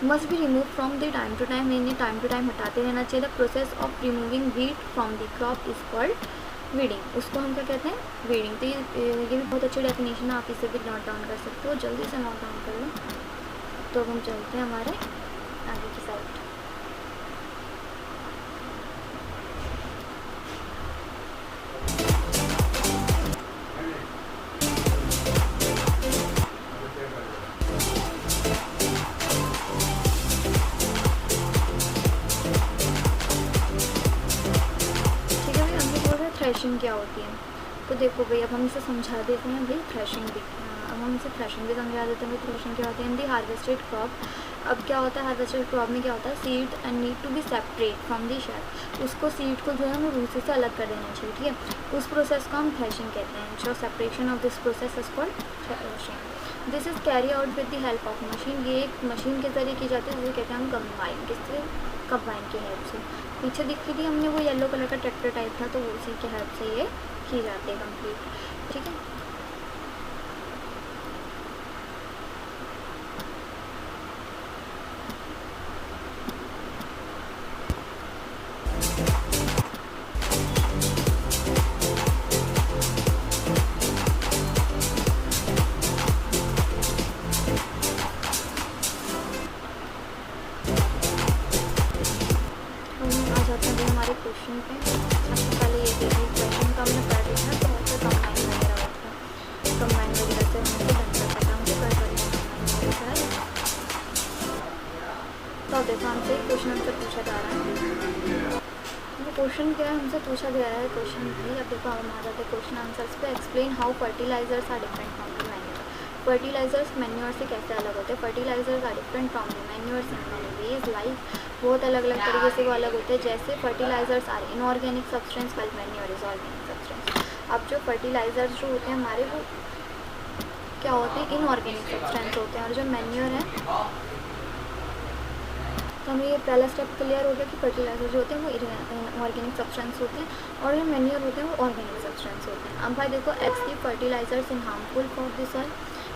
must be remove from the time to time, इन्हें टाइम टू टाइम हटाते रहना चाहिए। The process of removing weed from the crop is called weeding, उसको हम क्या कहते हैं, वीडिंग। तो ये भी बहुत अच्छी डेफिनेशन है, आप इसे भी नोट डाउन कर सकते हो, जल्दी से नोट डाउन कर लो। तो हम चलते हैं हमारे आगे की साइड। थ्रेशिंग क्या होती है, तो देखो भाई अब हम इसे समझा देते हैं भाई, थ्रेशिंग भी, अब हम इसे थ्रेशिंग भी समझा देते हैं भाई, थ्रेशिंग क्या होती है। इन दी हार्वेस्टेड क्रॉप, अब क्या होता है हार्वेस्टेड क्रॉप में क्या होता है, seed and need to be separate from the shell, उसको सीड को जो है हमें रूट से अलग कर देना चाहिए। ठीक है, उस प्रोसेस को हम थ्रेशिंग कहते हैं। जो separation of this process is called threshing. This is carry out with the help of machine, ये एक मशीन के जरिए की जाती है जिसे कहते हैं हम कंबाइन, किससे, कंबाइन की हेल्प से। पीछे दिखी थी हमने वो येलो कलर का ट्रैक्टर टाइप था, तो उसी के हेल्प से ये की जाती है कंप्लीट। ठीक है, क्वेश्चन पे। सबसे पहले ये देखिए क्वेश्चन का हमने पढ़ लिया तो वैसे कंबाइन वगैरह होता है, कंबाइन वगैरह से हमको बनता पता हमको कर सकते हैं। तो देखो हमसे क्वेश्चन आंसर पूछा जा रहा है, वो क्वेश्चन क्या है हमसे पूछा गया है क्वेश्चन भी। अब देखो हम आ जाते हैं क्वेश्चन आंसर्स पे। Explain how fertilizers are different from the manure, fertilizers manure से कैसे अलग होते हैं। Fertilizers are different from the manure in many ways, like बहुत अलग अलग तरीके से वो अलग होते हैं। जैसे fertilizers are inorganic substance while manure is organic substance. अब जो फर्टिलाइजर्स जो होते हैं हमारे वो क्या होते हैं, इनऑर्गेनिक सब्सटेंस होते हैं, और जो मैन्योर है, तो हमें ये पहला स्टेप क्लियर हो गया कि फर्टिलाइजर जो होते हैं वो ऑर्गेनिक सब्सटेंस होते हैं और जो मैन्योर होते हैं वो ऑर्गेनिक सब्सटेंस होते हैं। अब भाई देखो excessive fertilisers in harmful for the soil,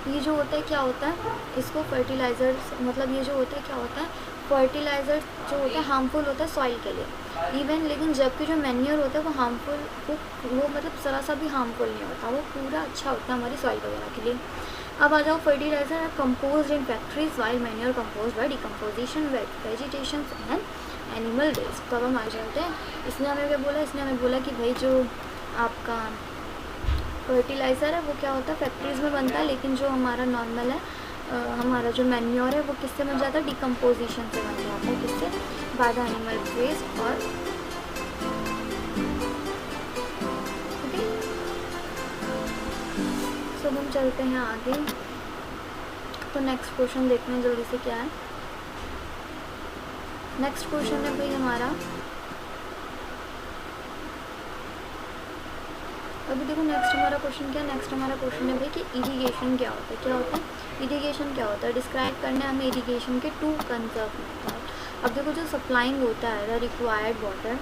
ये जो होता है क्या होता है, इसको फर्टिलाइजर्स मतलब ये जो होता है क्या होता है, फर्टिलाइजर जो होता है हार्मफुल होता है सॉइल के लिए इवन, लेकिन जबकि जो मैन्योर होता है वो हार्मफुल, वो मतलब ज़रा सा भी हार्मफुल नहीं होता, वो पूरा अच्छा होता है हमारी सॉइल वगैरह के लिए। अब आ जाओ fertilizer are compose in factories while manure compose by decomposition vegetation and animal waste. तो अब हम आ जाते हैं, इसने हमें क्या बोला, इसने हमें बोला कि भाई जो आपका फर्टिलाइज़र है वो क्या होता है फैक्ट्रीज़ में बनता है, लेकिन जो हमारा नॉर्मल है हमारा जो मैन्योर है वो किससे बन जाता है, डिकम्पोजिशन से बन जाता है, किससे, बाय द एनिमल वेस्ट। और तो हम चलते हैं आगे, तो नेक्स्ट क्वेश्चन देखते हैं जल्दी से क्या है। नेक्स्ट क्वेश्चन है भाई हमारा, अभी देखो नेक्स्ट हमारा क्वेश्चन क्या है, नेक्स्ट हमारा क्वेश्चन है भाई कि इरिगेशन क्या होता है, क्या होता है इरिगेशन क्या होता है। डिस्क्राइब करना है हमें इरिगेशन के टू कंजर्व मेथड। अब देखो जो सप्लाइंग होता है द रिक्वायर्ड वाटर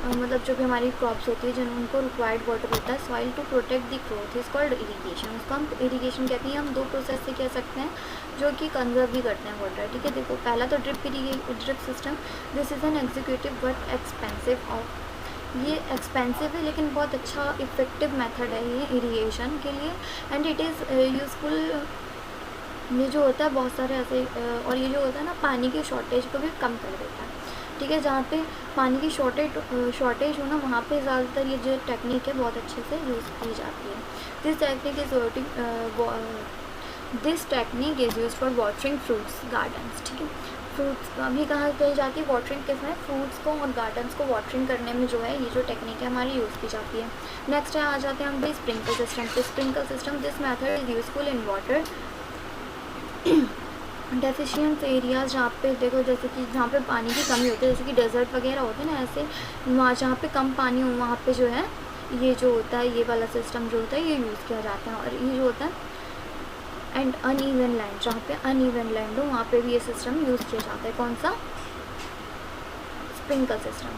मतलब जो भी हमारी क्रॉप्स होती है जिन उनको रिक्वायर्ड वाटर होता है soil to protect the growth is called irrigation. उसको हम इरीगेशन कहते हैं। हम दो प्रोसेस से कह सकते हैं जो कि कंजर्व भी करते हैं वाटर, ठीक है। देखो पहला तो drip system, this is an executive but expensive और ये एक्सपेंसिव है लेकिन बहुत अच्छा इफेक्टिव मेथड है ये इरीगेशन के लिए, एंड इट इज़ यूज़फुल। ये जो होता है बहुत सारे ऐसे और ये जो होता है ना पानी की शॉर्टेज को भी कम कर देता है, ठीक है। जहाँ पे पानी की शॉर्टेज हो ना वहाँ पे ज़्यादातर ये जो टेक्निक है बहुत अच्छे से यूज़ की जाती है। This technique is use for watering fruits gardens, ठीक है। फ्रूट्स अभी कहाँ कही जाती है वाटरिंग किसमें, फ्रूट्स को और गार्डन्स को वाटरिंग करने में जो है ये जो टेक्निक है हमारी यूज़ की जाती है। नेक्स्ट है आ जाते हैं हम भी sprinkle system. This method is useful in water deficient areas, जहाँ पे देखो जैसे कि जहाँ पे पानी की कमी होती है, जैसे कि डेजर्ट वगैरह होते हैं ना, ऐसे वहाँ जहाँ पे कम पानी हो वहाँ पे जो है ये जो होता है ये वाला सिस्टम जो होता है ये यूज़ किया जाता है। और ये जो होता है एंड अनइवन लैंड, जहाँ पे अनइवन लैंड हो वहाँ पे भी ये सिस्टम यूज़ किया जाता है। कौन सा, स्प्रिंकल सिस्टम।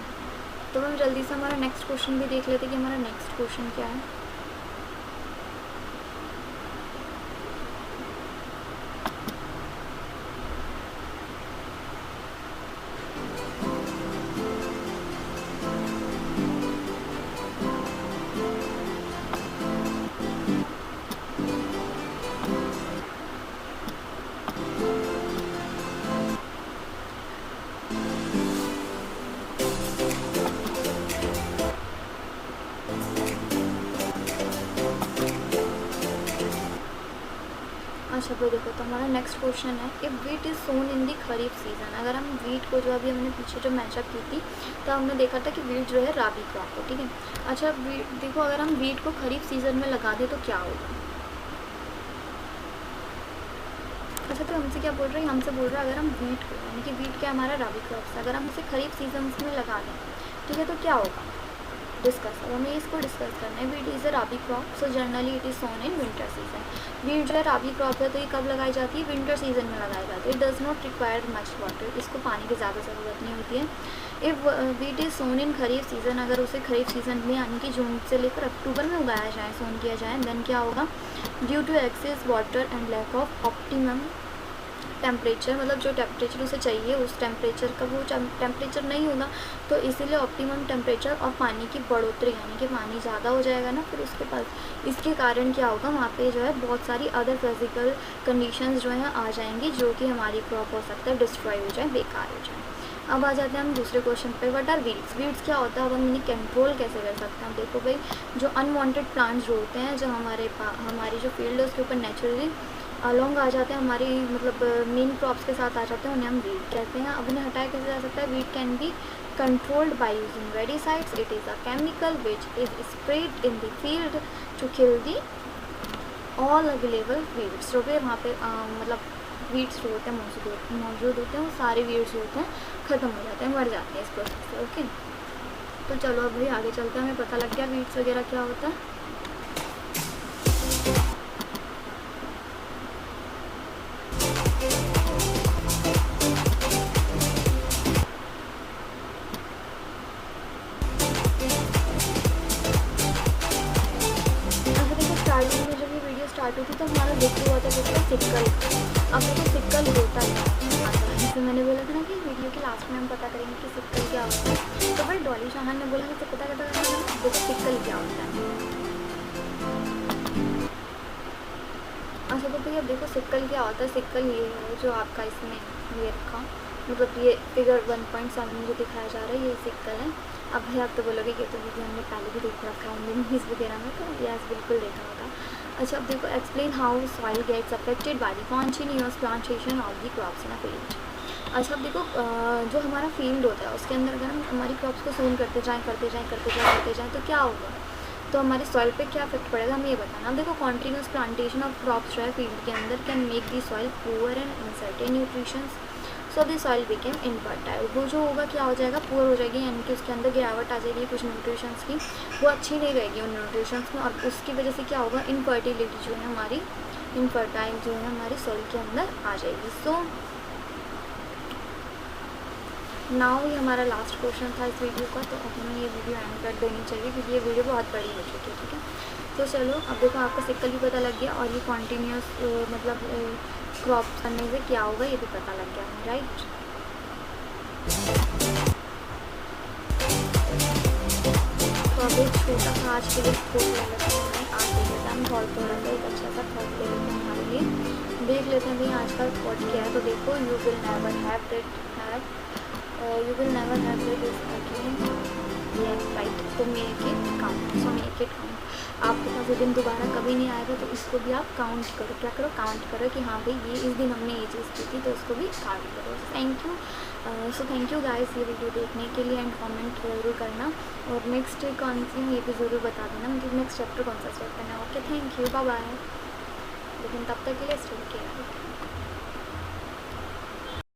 तो हम जल्दी से हमारा नेक्स्ट क्वेश्चन भी देख लेते हैं कि हमारा नेक्स्ट क्वेश्चन क्या है। अच्छा तो देखो तो हमारा नेक्स्ट क्वेश्चन है, if wheat is sown in the kharif season. अगर हम वीट को जो अभी हमने पीछे जो मैचअप की थी तो हमने देखा था कि वीट जो है राबी क्रॉप है, ठीक है। अच्छा वीट देखो अगर हम वीट को खरीफ सीज़न में लगा दें तो क्या होगा। अच्छा तो हमसे क्या बोल रहे हैं, हमसे बोल रहा है अगर हम वीट को, यानी कि वीट क्या हमारा राबी क्रॉप है, अगर हम इसे खरीफ सीजन में लगा दें, ठीक है, तो क्या होगा डिस्कस। अब हमें इसको डिस्कस करना है। Wheat is a rabi crop, so generally it is sown in winter season. Wheat जो है राबी क्रॉप है तो ये कब लगाई जाती है, विंटर सीजन में लगाई जाती है। It does not require much water, इसको पानी की ज़्यादा ज़रूरत नहीं होती है। If wheat is sown in kharif season, अगर उसे खरीफ सीजन में यानी कि जून से लेकर अक्टूबर में उगाया जाए, सोन किया जाए, देन क्या होगा, due to excess water and lack of optimum temperature, मतलब जो टेम्परेचर उसे चाहिए उस टेम्परेचर का वो टेम्परेचर नहीं होगा, तो इसीलिए ऑप्टिमम टेम्परेचर और पानी की बढ़ोतरी यानी कि पानी ज़्यादा हो जाएगा ना, फिर उसके पास इसके कारण क्या होगा वहाँ पे जो है बहुत सारी अदर फिजिकल कंडीशंस जो हैं आ जाएंगी जो कि हमारी क्रॉप हो सकता है डिस्ट्रॉय हो जाए, बेकार हो जाए। अब आ जाते हैं हम दूसरे क्वेश्चन पे, व्हाट आर वीड्स। वीड्स क्या होता है, अब हम इन्हें कंट्रोल कैसे कर सकते हैं। देखो भाई जो अनवांटेड प्लांट्स जो होते हैं जो हमारी जो फील्ड है उसके ऊपर नेचुरली अलॉन्ग आ जाते हैं, हमारी मतलब मेन क्रॉप्स के साथ आ जाते हैं, उन्हें हम वीड कहते हैं। अब उन्हें हटाया कैसे जा सकता है, weed can be controlled by using weedicides. It is a chemical which is spread in the field to kill the all available weeds. जो भी वहाँ पे मतलब वीड्स जो होते हैं मौजूद होते हैं, वो सारे वीड्स जो होते हैं ख़त्म हो जाते हैं, मर जाते हैं इस प्रोसेस से। ओके तो चलो अब भी आगे चलते हैं, हमें पता लग गया वीड्स वगैरह क्या होता है। स्टार्ट हुई थी तो हमारा देख हुआ था किसका, सिक्कल। अब देखो सिक्कल होता है आता है, जैसे मैंने बोला था ना कि वीडियो के लास्ट में हम पता करेंगे कि सिक्कल क्या होता है। तो भाई डॉली चौहान ने बोला कि पता करना देखो सिक्कल क्या होता है। अच्छा तो भैया देखो सिक्कल क्या होता है। सिक्कल ये है जो आपका इसमें ये रखा, मतलब ये फिगर 1.7 में जो दिखाया जा रहा है ये सिक्कल है। अब भाई आप तो बोलोगे कि तो वीडियो हमने पहले भी देख रखा है मूवीज़ वगैरह में, तो यस बिल्कुल देखा होगा। अच्छा अब देखो explain how soil gets affected by the continuous plantation of the crops in a field. अच्छा अब देखो जो हमारा फील्ड होता है उसके अंदर अगर हम हमारी क्रॉप्स को सोन करते जाएँ तो क्या होगा, तो हमारे सॉइल पे क्या इफेक्ट पड़ेगा हमें ये बताना। अब देखो कॉन्टिन्यूअस प्लांटेशन ऑफ क्रॉप्स जो है फील्ड के अंदर can make the soil poor and in certain nutritions, so the soil became infertile. वो जो होगा क्या हो जाएगा, पुअर हो जाएगी, यानी कि उसके अंदर गिरावट आ जाएगी कुछ न्यूट्रिशंस की, वो अच्छी नहीं रहेगी उन न्यूट्रिशंस में, और उसकी वजह से क्या होगा, इनफर्टिलिटी जो है हमारी, इनफर्टाइल जो है हमारी सॉइल के अंदर आ जाएगी। सो नाउ ये हमारा लास्ट क्वेश्चन था इस वीडियो का, तो अब हमें ये वीडियो एंड कर देनी चाहिए क्योंकि ये वीडियो बहुत बड़ी हो चुकी है, ठीक है। तो चलो अब देखो आपका सिक्कल भी पता लग गया और ये कॉन्टीन्यूस मतलब क्रॉप करने से क्या होगा ये भी पता लग गया हमें, राइट। तो अब एक छोटा सा आज के लिए थॉट ले लेते हैं, हमें आज देख लेते हैं हम थॉट, थोड़ा सा एक अच्छा सा थॉट ले लेते हैं हमारे लिए, देख लेते हैं भाई आज का थॉट क्या है। तो देखो you will never have you will never have it again, yes right, तो make it count, so make it count. आपके पास ये दिन दोबारा कभी नहीं आएगा तो इसको भी आप काउंट करो, क्या करो, काउंट करो कि हाँ भाई ये इस दिन हमने ये चीज़ की थी, तो उसको भी काउंट करो। Thank you, so thank you guys ये वीडियो देखने के लिए, एंड कमेंट ज़रूर करना और नेक्स्ट कौन सी ये भी ज़रूर बता देना मुझे, नेक्स्ट चैप्टर कौन सा स्टार्ट करना है। Okay thank you, bye bye, लेकिन तब तक के लिए स्टे केयर।